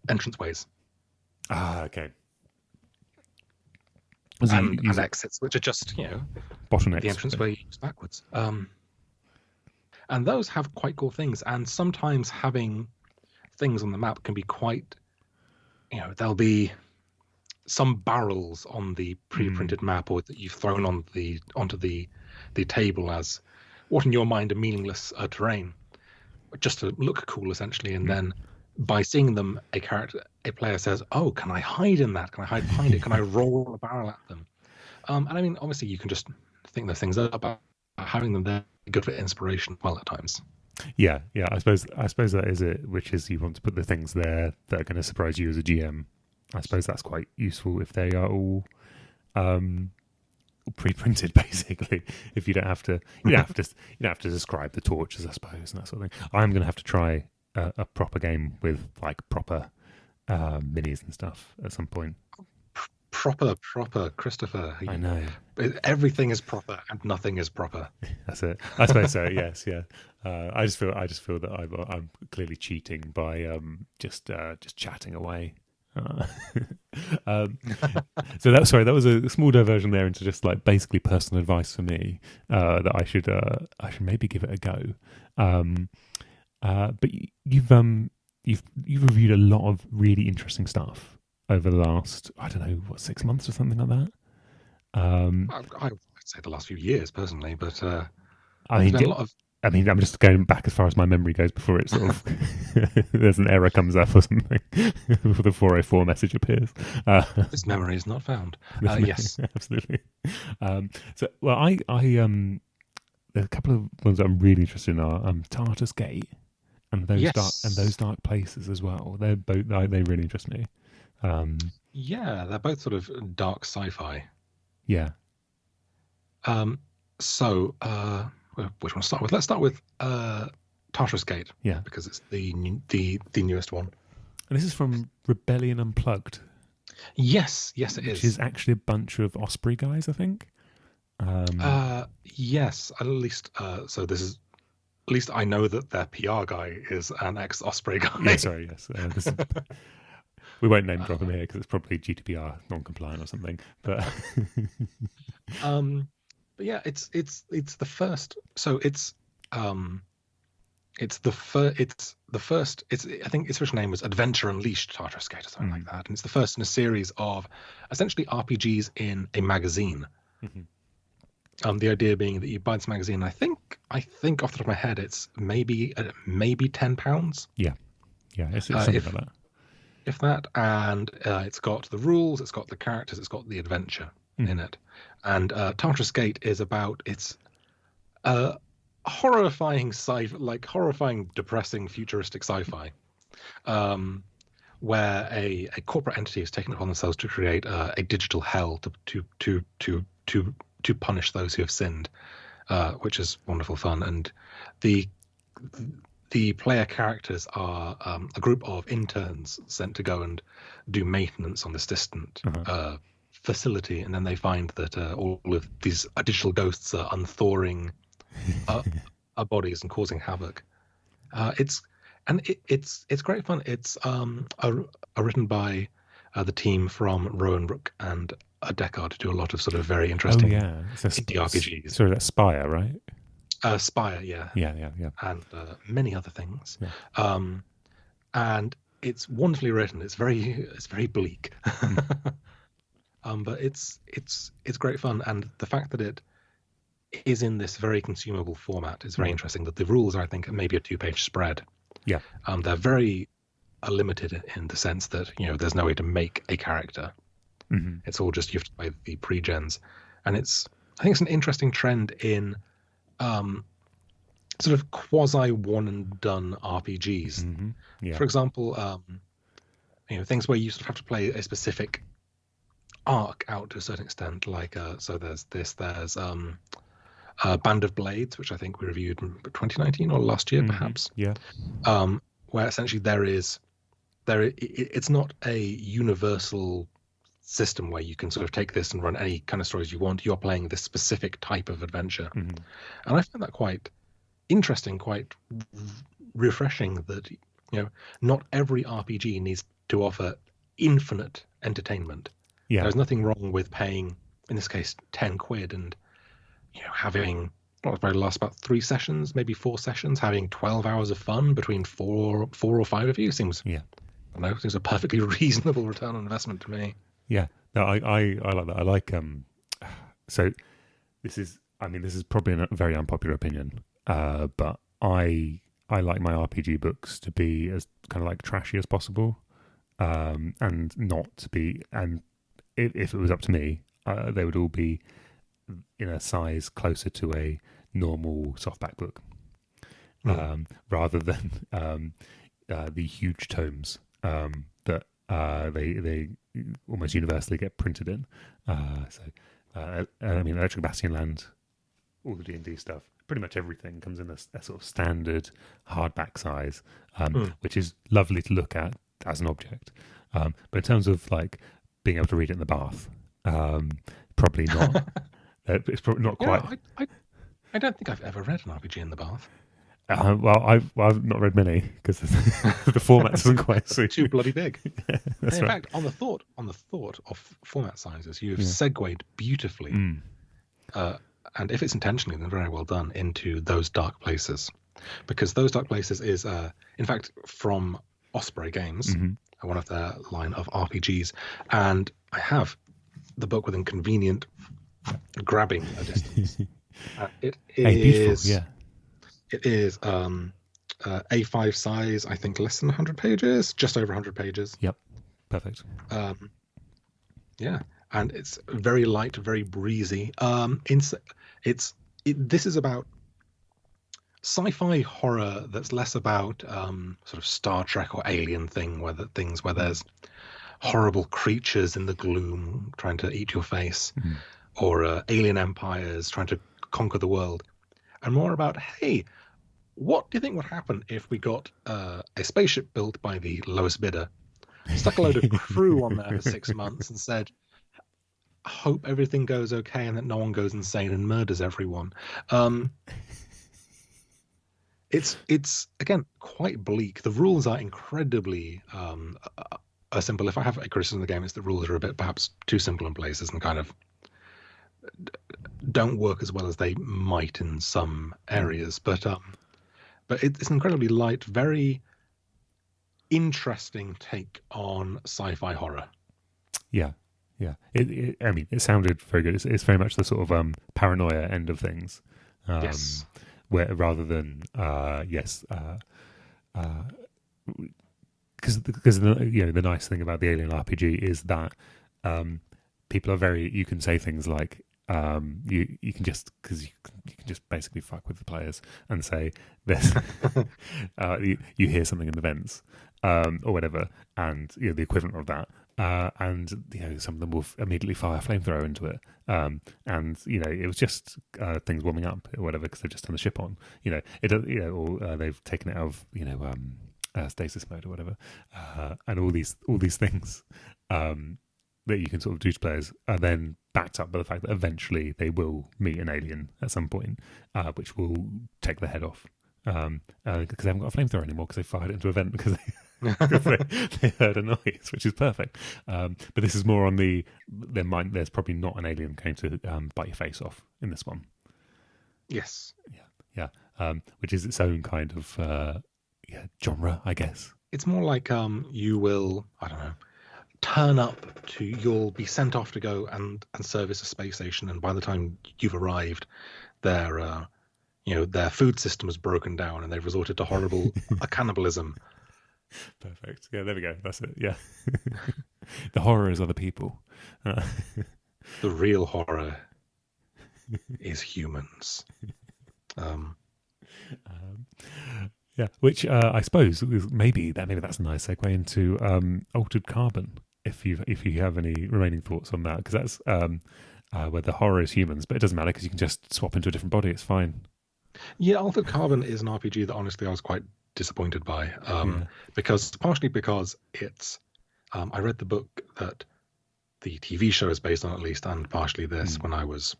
entranceways. Okay. And exits, which are just bottlenecks. The entranceway used backwards. And those have quite cool things. And sometimes having things on the map can be quite. There'll be some barrels on the pre-printed map, or that you've thrown onto the table as what in your mind are meaningless terrain, just to look cool essentially, and then by seeing them, a player says, "Oh, can I hide in that? Can I hide behind it? Can I roll a barrel at them?" And I mean, obviously, you can just think those things up, but having them there good for inspiration well at times. Yeah. I suppose that is it. Which is, you want to put the things there that are going to surprise you as a GM. I suppose that's quite useful if they are all pre-printed, basically. If you don't have to, you don't have to describe the torches, I suppose, and that sort of thing. I'm going to have to try a proper game with like proper minis and stuff at some point. Proper, Christopher. I know. Everything is proper and nothing is proper. That's it. I suppose so. Yes, yeah. I just feel that I'm clearly cheating by just chatting away. So that was a small diversion there into just like basically personal advice for me that I should maybe give it a go. But you've reviewed a lot of really interesting stuff over the last, I don't know, 6 months or something like that. I'd say the last few years, personally, but I mean, there's been a lot of. I mean, I'm just going back as far as my memory goes before it sort of there's an error comes up or something before the 404 message appears. This memory is not found. Yes, absolutely. So, well, I there's a couple of ones that I'm really interested in are Tartar's Gate and those dark places as well. They really interest me. Yeah, they're both sort of dark sci-fi. Yeah. So, which one to start with? Let's start with Tartar's Gate. Yeah, because it's the newest one. And this is from Rebellion Unplugged. Yes, it is. Which is actually a bunch of Osprey guys, I think. Yes, at least. So this is. At least I know that their PR guy is an ex-Osprey guy. Yeah, sorry, yes. We won't name drop him here because it's probably GDPR non-compliant or something. But but yeah, it's the first. So it's the first. I think its original name was Adventure Unleashed Tartar's Gate or something like that, and it's the first in a series of essentially RPGs in a magazine. Mm-hmm. The idea being that you buy this magazine. I think off the top of my head, it's maybe £10. Yeah, it's something like that. If that, and it's got the rules, it's got the characters, it's got the adventure in it. And Tartar's Gate is about horrifying depressing futuristic sci-fi, where a corporate entity has taken it upon themselves to create a digital hell to punish those who have sinned, which is wonderful fun. And the player characters are a group of interns sent to go and do maintenance on this distant facility, and then they find that all of these digital ghosts are unthawing our bodies and causing havoc. It's great fun. It's written by the team from Rowan Rook and Deckard, to do a lot of sort of very interesting indie RPGs. So that's Spire, right? Spire, yeah, and many other things. Yeah. And it's wonderfully written. It's very bleak, but it's great fun. And the fact that it is in this very consumable format is very interesting. That the rules are, I think, maybe a 2-page spread. Yeah. They're very limited in the sense that there's no way to make a character. Mm-hmm. It's all just you have to play the pre-gens, and I think it's an interesting trend in sort of quasi one and done RPGs. Mm-hmm. Yeah. For example, things where you sort of have to play a specific arc out to a certain extent. Like so there's Band of Blades, which I think we reviewed in 2019 or last year, perhaps. Yeah. Where essentially it's not a universal system where you can sort of take this and run any kind of stories you want. You're playing this specific type of adventure, and I find that quite interesting, quite refreshing. That not every RPG needs to offer infinite entertainment. Yeah, there's nothing wrong with paying, in this case, £10 and having probably last about 3 sessions, maybe 4 sessions, having 12 hours of fun between four or 5 of you seems seems a perfectly reasonable return on investment to me. Yeah, no, I like that. I like so this is probably a very unpopular opinion, but I like my RPG books to be as kind of like trashy as possible, and not to be. And if it was up to me, they would all be in a size closer to a normal softback book, rather than the huge tomes that they almost universally get printed in. I mean, Electric Bastionland, all the D&D stuff, pretty much everything comes in a sort of standard hardback size, which is lovely to look at as an object. But in terms of like being able to read it in the bath, probably not. It's probably not quite. I don't think I've ever read an RPG in the bath. Well, I've not read many because the format doesn't quite suit. Too bloody big. Yeah, that's in right. fact, on the thought of format sizes, you've segued beautifully, and if it's intentionally, then very well done, into Those Dark Places, because Those Dark Places is, in fact, from Osprey Games, one of their line of RPGs, and I have the book within convenient grabbing a distance. It is. Beautiful, yeah. It is A5 size, I think less than 100 pages, just over 100 pages. Yep, perfect. Yeah, and it's very light, very breezy. This is about sci-fi horror that's less about sort of Star Trek or Alien where there's horrible creatures in the gloom trying to eat your face, or alien empires trying to conquer the world, and more about, hey, what do you think would happen if we got a spaceship built by the lowest bidder, stuck a load of crew on there for 6 months, and said, hope everything goes okay and that no one goes insane and murders everyone. It's again quite bleak. The rules are incredibly simple. If I have a criticism of the game, it's the rules are a bit perhaps too simple in places and kind of don't work as well as they might in some areas. But it's an incredibly light, very interesting take on sci-fi horror. Yeah. I mean, it sounded very good. It's very much the sort of paranoia end of things. Yes. Where rather than because the nice thing about the Alien RPG is that people are you can say things like you can just basically fuck with the players and say this you hear something in the vents or whatever, and the equivalent of that. And some of them will immediately fire a flamethrower into it, and it was just things warming up or whatever because they've just turned the ship on. Or they've taken it out of stasis mode or whatever, and all these things that you can sort of do to players are then backed up by the fact that eventually they will meet an alien at some point, which will take their head off because they haven't got a flamethrower anymore because they fired it into a vent because they heard a noise, which is perfect. But this is more on their mind. There's probably not an alien going to bite your face off in this one. Yes. Yeah. Which is its own kind of genre, I guess. It's more like you will, I don't know, turn up you'll be sent off to go and service a space station, and by the time you've arrived, their food system is broken down and they've resorted to horrible cannibalism. Perfect. Yeah, there we go. That's it. Yeah. The horror is other people. The real horror is humans. Yeah, which I suppose maybe that's a nice segue into Altered Carbon. If you have any remaining thoughts on that, because that's where the horror is humans, but it doesn't matter because you can just swap into a different body. It's fine. Yeah, Altered Carbon is an RPG that honestly I was quite disappointed by, because it's I read the book that the TV show is based on, at least, and partially this when I was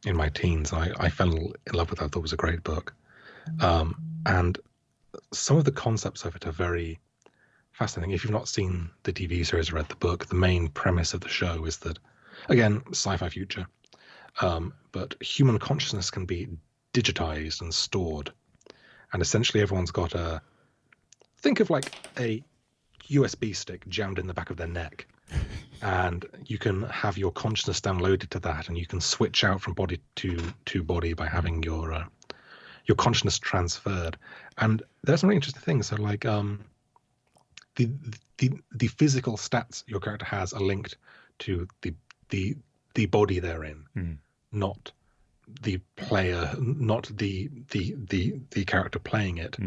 in my teens. I fell in love with that. I thought it was a great book, and some of the concepts of it are very fascinating. If you've not seen the TV series or read the book, the main premise of the show is that, again, sci-fi future, but human consciousness can be digitized and stored, and essentially everyone's got think of like a USB stick jammed in the back of their neck, and you can have your consciousness downloaded to that, and you can switch out from body to body by having your consciousness transferred. And there's some really interesting things. So like the physical stats your character has are linked to the body they're in, not the player, not the character playing it.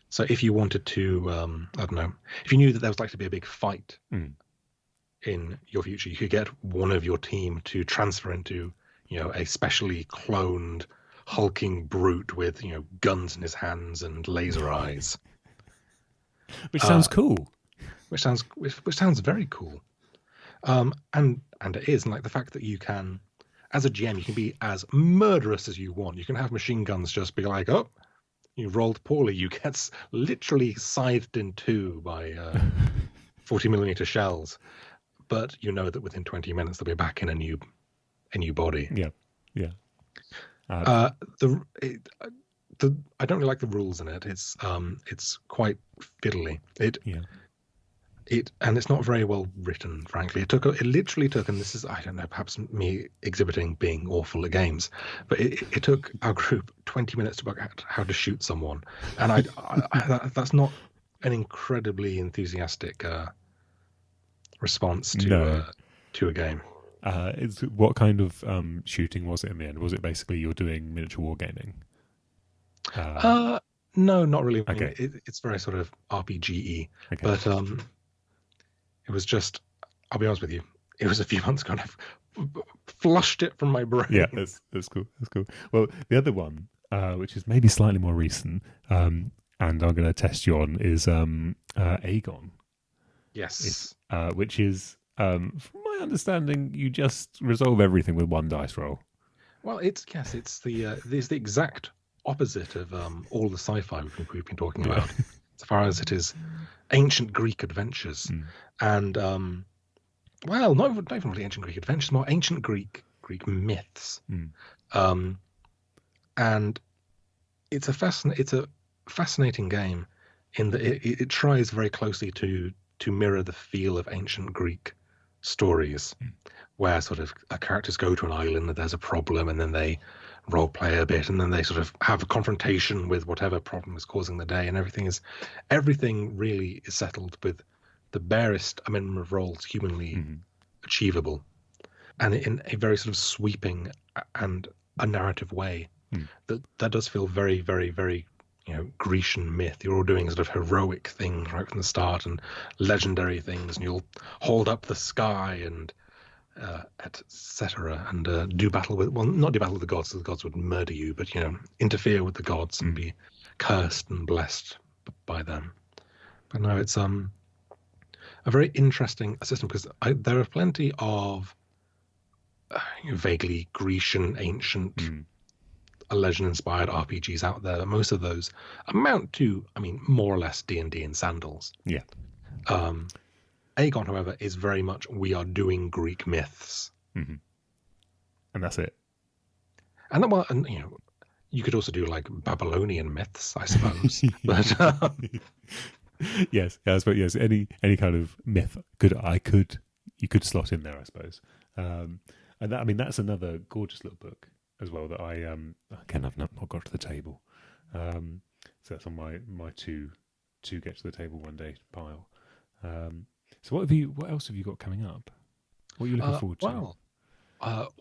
So if you wanted to, I don't know, if you knew that there was like to be a big fight in your future, you could get one of your team to transfer into, a specially cloned hulking brute with, guns in his hands and laser eyes. Which sounds cool. Which sounds very cool. And it is, and like the fact that you can, as a GM, you can be as murderous as you want. You can have machine guns just be like, oh, you rolled poorly. You get literally scythed in two by 40mm shells. But you know that within 20 minutes they'll be back in a new body. Yeah. I don't really like the rules in it. It's quite fiddly. And it's not very well written, frankly. It literally took, and this is, I don't know, perhaps me exhibiting being awful at games, but it took our group 20 minutes to work out how to shoot someone, and that's not an incredibly enthusiastic response to a game. What kind of shooting was it in the end? Was it basically you're doing miniature wargaming? No, not really. Okay. I mean, it's very sort of RPG-y, Okay. but it was just, I'll be honest with you, it was a few months ago and I've flushed it from my brain. Yeah, that's cool. That's cool. Well, the other one, which is maybe slightly more recent, and I'm going to test you on, is AGON. Yes. Which is, from my understanding, you just resolve everything with one dice roll. Well, it's the exact opposite of all the sci-fi we've been talking about, as far as it is ancient Greek adventures, and well, not even really ancient Greek adventures, more ancient Greek myths, and it's a fascinating game in that it tries very closely to mirror the feel of ancient Greek stories, where sort of characters go to an island and there's a problem, and then they role play a bit, and then they sort of have a confrontation with whatever problem is causing the day, and everything really is settled with the barest minimum of rolls humanly achievable, and in a very sort of sweeping and a narrative way that does feel very, very, very, Grecian myth. You're all doing sort of heroic things right from the start and legendary things, and you'll hold up the sky and etc. and not do battle with the gods, so the gods would murder you, but interfere with the gods and be cursed and blessed by them. But no, it's a very interesting system, because there are plenty of vaguely Grecian, ancient, legend-inspired RPGs out there. Most of those amount to, more or less D&D in sandals. Yeah. AGON, however, is very much we are doing Greek myths, and that's it. And you could also do like Babylonian myths, I suppose. But yes, I suppose yes. Any kind of myth you could slot in there, I suppose. And that's another gorgeous little book as well that I again I've not got to the table. So that's on my to get to the table one day pile. So what else have you got coming up? What are you looking forward to? Well,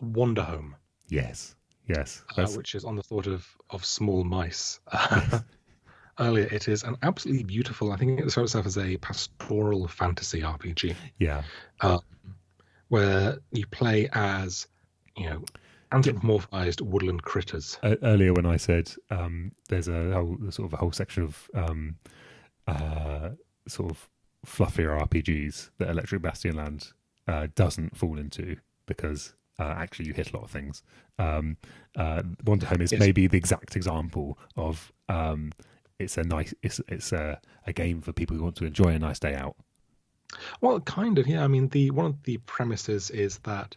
Wanderhome. Yes. Which is on the thought of small mice. Earlier, it is an absolutely beautiful, I think it describes itself as a pastoral fantasy RPG. Yeah. Where you play as, anthropomorphized woodland critters. Earlier when I said there's a whole section of sort of fluffier RPGs that Electric Bastionland doesn't fall into, because actually you hit a lot of things. Wanderhome is maybe the exact example of it's a game for people who want to enjoy a nice day out. Well, kind of, yeah. One of the premises is that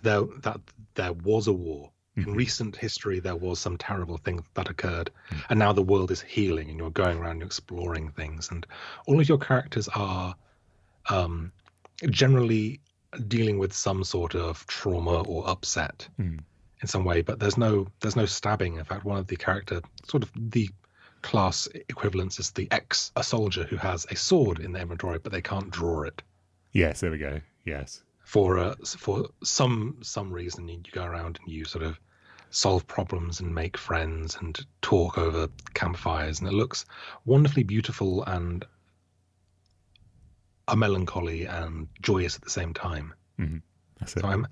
there was a war. In recent history, there was some terrible thing that occurred, and now the world is healing, and you're going around and exploring things, and all of your characters are generally dealing with some sort of trauma or upset in some way. But there's no stabbing. In fact, one of the character, sort of the class equivalents is a soldier who has a sword in their inventory, but they can't draw it. Yes, there we go. Yes. For some reason, you go around and you sort of solve problems and make friends and talk over campfires, and it looks wonderfully beautiful and a melancholy and joyous at the same time. Mm-hmm. That's it. So I'm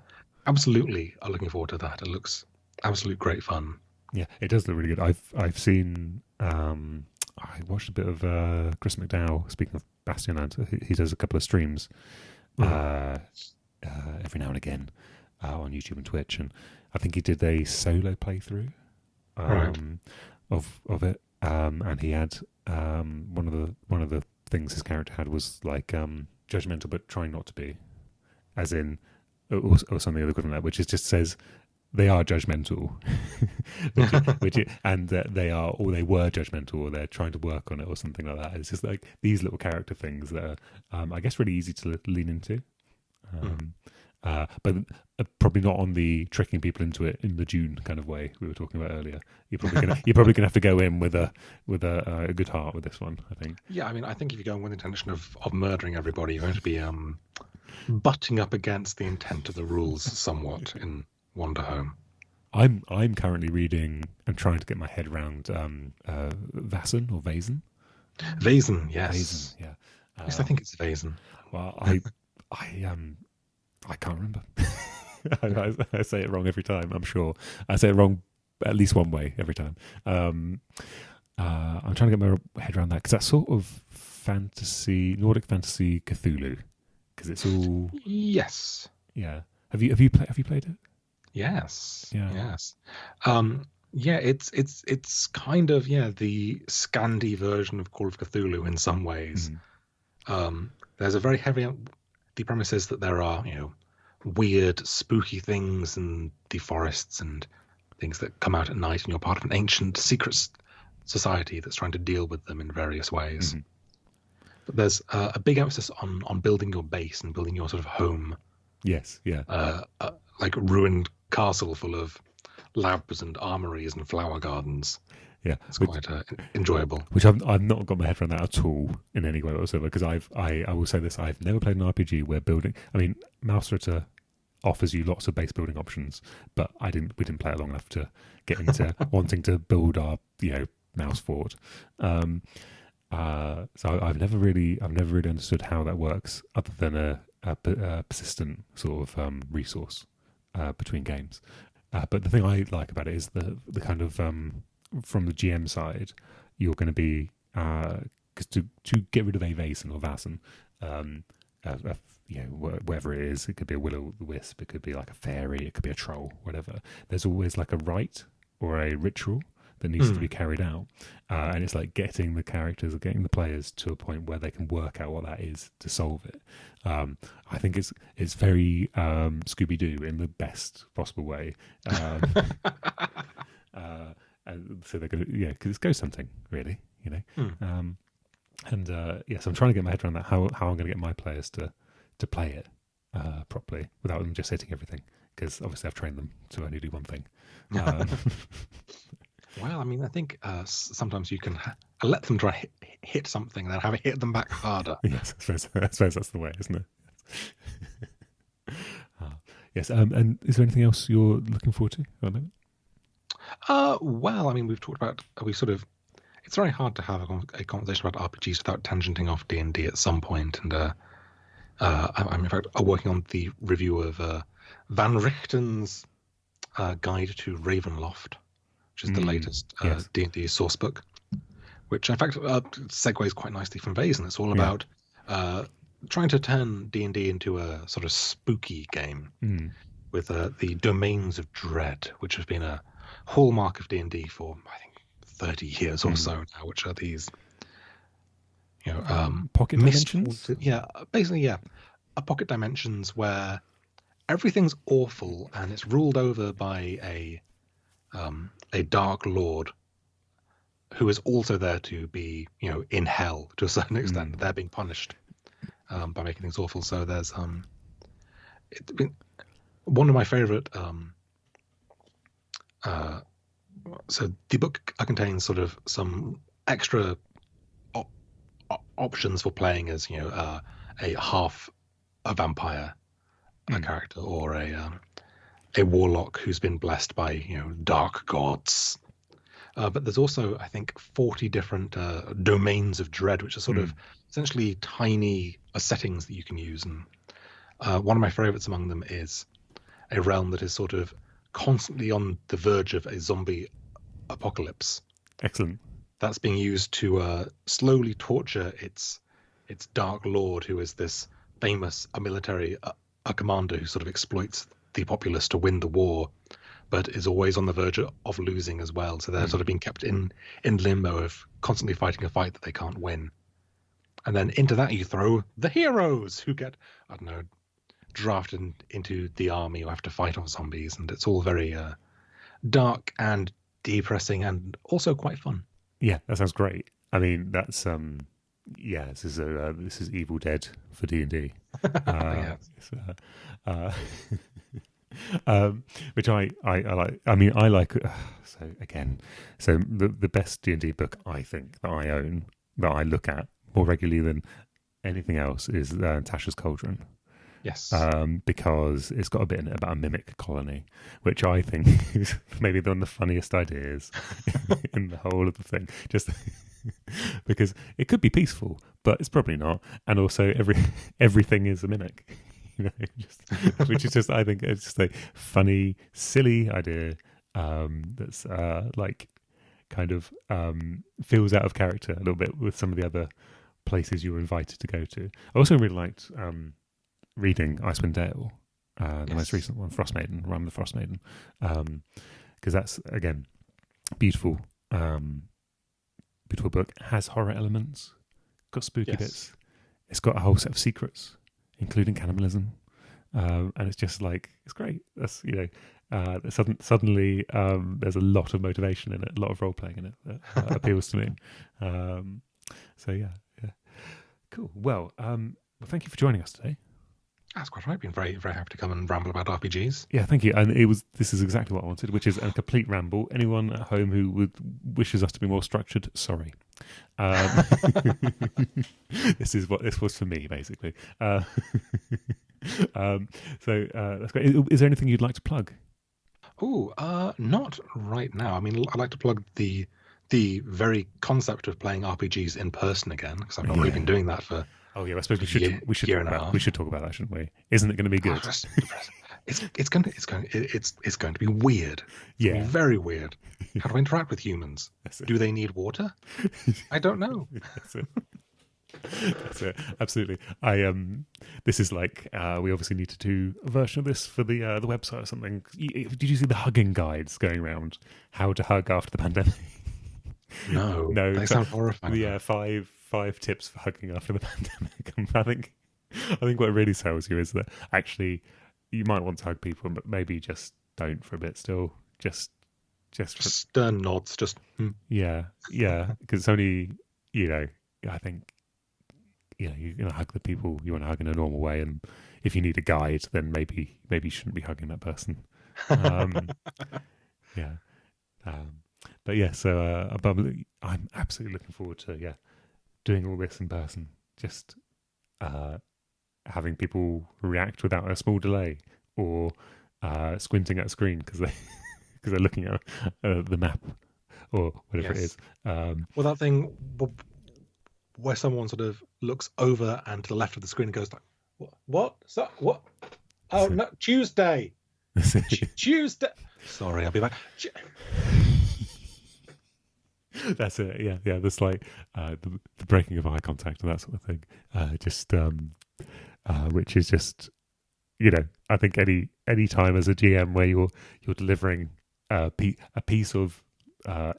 absolutely looking forward to that. It looks absolute great fun. Yeah, it does look really good. I've seen. I watched a bit of Chris McDowell. Speaking of Bastionland, he does a couple of streams every now and again on YouTube and Twitch, and I think he did a solo playthrough of it, and he had one of the things his character had was like judgmental, but trying not to be, as in or something equivalent, which is just says they are judgmental, and that they are, or they were judgmental, or they're trying to work on it, or something like that. It's just like these little character things that are, I guess, really easy to lean into, but probably not on the tricking people into it in the Dune kind of way we were talking about earlier. You're probably gonna have to go in with a good heart with this one, I think. Yeah, I mean, I think if you go in with the intention of murdering everybody, you're going to be butting up against the intent of the rules somewhat in Wanderhome. I'm currently reading and trying to get my head around Vaesen or Vaesen. Vaesen, yes. Vaesen, yeah. Yes, I think it's Vaesen. Well, I can't remember. I say it wrong every time. I'm sure I say it wrong at least one way every time. I'm trying to get my head around that because that's sort of fantasy, Nordic fantasy Cthulhu, because it's all yeah. Have you played it? Yes. Yeah. Yes. Yeah, it's kind of the Scandi version of Call of Cthulhu in some ways. There's a very heavy. The premise is that there are weird, spooky things in the forests and things that come out at night, and you're part of an ancient secret society that's trying to deal with them in various ways. But there's a big emphasis on building your base and building your sort of home. Yes. Yeah. Like a ruined castle full of labs and armories and flower gardens. Yeah, it's quite enjoyable. Which I've not got my head around that at all in any way whatsoever, because I will say this: I've never played an RPG where building. I mean, Mausritter offers you lots of base building options, but we didn't play it long enough to get into wanting to build our mouse fort. So I've never really understood how that works, other than a persistent sort of resource between games. But the thing I like about it is the kind of from the GM side, you're going to be because to get rid of a Vaesen or Vaesen, whatever it is, it could be a will-o'-the-wisp, it could be like a fairy, it could be a troll, whatever. There's always like a rite or a ritual that needs to be carried out, and it's like getting the characters or getting the players to a point where they can work out what that is to solve it. I think it's very Scooby-Doo in the best possible way. And so they're going to, because it's ghost hunting, really, so I'm trying to get my head around that, how I'm going to get my players to play it properly without them just hitting everything, because obviously I've trained them to only do one thing. Well, I mean, I think sometimes you can let them try hit something and then have it hit them back harder. Yes, I suppose that's the way, isn't it? Yes, and is there anything else you're looking forward to at the moment? Well, I mean, we've talked about it's very hard to have a conversation about RPGs without tangenting off D&D at some point, and I'm in fact working on the review of Van Richten's Guide to Ravenloft, which is the latest D&D source book, which in fact segues quite nicely from Vaesen. It's all about trying to turn D&D into a sort of spooky game with the Domains of Dread, which has been a hallmark of D&D for I think 30 years or so now, which are these pocket dimensions. Basically a pocket dimensions where everything's awful and it's ruled over by a dark lord who is also there to be in hell to a certain extent. They're being punished by making things awful. So there's one of my favorite so the book contains sort of some extra options for playing as a half a vampire a character, or a warlock who's been blessed by dark gods. But there's also, I think, 40 different domains of dread, which are sort of essentially tiny settings that you can use. And one of my favorites among them is a realm that is sort of constantly on the verge of a zombie apocalypse. Excellent. That's being used to slowly torture its dark lord, who is this famous military a commander who sort of exploits the populace to win the war, but is always on the verge of losing as well. So they're sort of being kept in limbo of constantly fighting a fight that they can't win. And then into that you throw the heroes, who get, I don't know, drafted into the army or have to fight off zombies. And it's all very dark and depressing and also quite fun. Yeah, that sounds great. I mean, that's this is Evil Dead for D&D. Which I like. I mean, I like. So the best D&D book I think that I own, that I look at more regularly than anything else, is Natasha's Cauldron. Yes. Because it's got a bit in it about a mimic colony, which I think is maybe one of the funniest ideas in the whole of the thing. Just because it could be peaceful, but it's probably not. And also everything is a mimic. Which is just, I think it's just a funny, silly idea that's like kind of feels out of character a little bit with some of the other places you were invited to go to. I also really liked reading Icewind Dale, the most recent one, Frostmaiden, Rime the Frostmaiden, because that's, again, beautiful book. Has horror elements, got spooky bits. It's got a whole set of secrets, including cannibalism, and it's just like, it's great. That's suddenly there's a lot of motivation in it, a lot of role playing in it that appeals to me. So yeah, cool. Well, thank you for joining us today. That's quite right. Been very, very happy to come and ramble about RPGs. Yeah, thank you. And this is exactly what I wanted, which is a complete ramble. Anyone at home who wishes us to be more structured, sorry. This was for me, basically. So that's great. Is there anything you'd like to plug? Not right now. I mean, I'd like to plug the very concept of playing RPGs in person again, because I've not really been doing that for. Oh yeah, I suppose we should talk about that, shouldn't we? Isn't it going to be good? It's going to be weird. It's going to be very weird. How do I interact with humans? Do they need water? I don't know. That's it. Absolutely. This is like we obviously need to do a version of this for the website or something. Did you see the hugging guides going around? How to hug after the pandemic? No, they sound horrifying. Yeah, five tips for hugging after the pandemic. I think what it really tells you is that actually you might want to hug people, but maybe just don't for a bit still. Just stern nods. Yeah, because it's only, I think, you're going to hug the people you want to hug in a normal way, and if you need a guide, then maybe you shouldn't be hugging that person. But yeah, so I'm absolutely looking forward to doing all this in person. Just having people react without a small delay, or squinting at a screen because they're looking at the map or whatever it is. Well, that thing where someone sort of looks over and to the left of the screen and goes like, "What? So, what? Oh no, Tuesday, Tuesday. Sorry, I'll be back." That's it. Yeah. There's like the breaking of eye contact and that sort of thing. Which is just, I think any time as a GM where you're delivering a piece of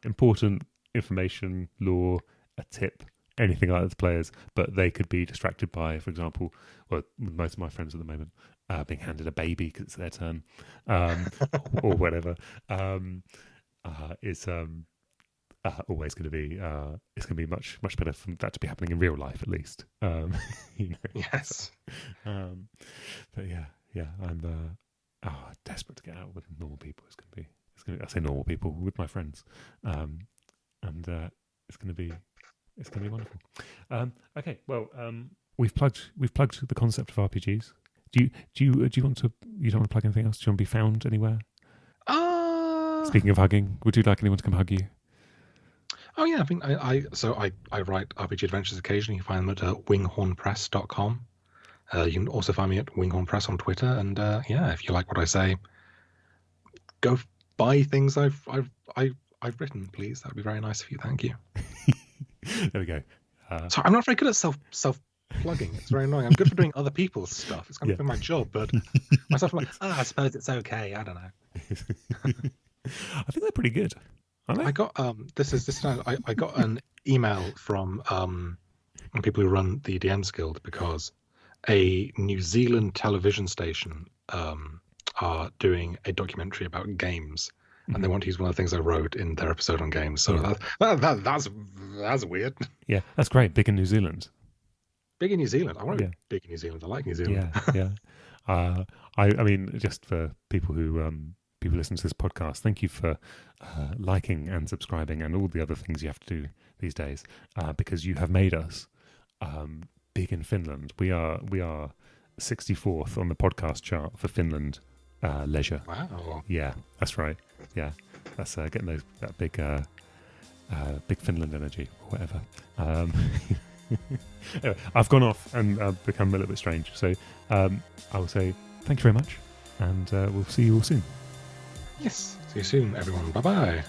important information, lore, a tip, anything like that to players, but they could be distracted by, for example, well, most of my friends at the moment being handed a baby because it's their turn, or whatever. It's always going to be it's going to be much better for that to be happening in real life, at least. Yes. But yeah, I'm desperate to get out with normal people. It's going to be I say normal people with my friends, and It's going to be wonderful. Okay, well, we've plugged the concept of RPGs. Do you want to? You don't want to plug anything else? Do you want to be found anywhere? Speaking of hugging, would you like anyone to come hug you? Oh yeah, I think I write RPG adventures occasionally. You find them at winghornpress.com. You can also find me at winghornpress on Twitter. And yeah, if you like what I say, go buy things I've written, please. That would be very nice of you. Thank you. There we go. So I'm not very good at self plugging. It's very annoying. I'm good for doing other people's stuff. It's kind of been my job, but myself, I'm like, I suppose it's okay. I don't know. I think they're pretty good. I got I got an email from people who run the DMs Guild because a New Zealand television station are doing a documentary about games, and they want to use one of the things I wrote in their episode on games. So that's weird. Yeah, that's great. Big in New Zealand. Big in New Zealand. I want to be big in New Zealand. I like New Zealand. Yeah. I mean, just for people who listen to this podcast, thank you for liking and subscribing and all the other things you have to do these days, because you have made us big in Finland. We are 64th on the podcast chart for Finland leisure. Wow. Yeah, that's right. Yeah, that's getting that big Finland energy or whatever. Anyway, I've gone off and become a little bit strange. So I will say thank you very much, and we'll see you all soon. Yes. See you soon, everyone. Bye-bye.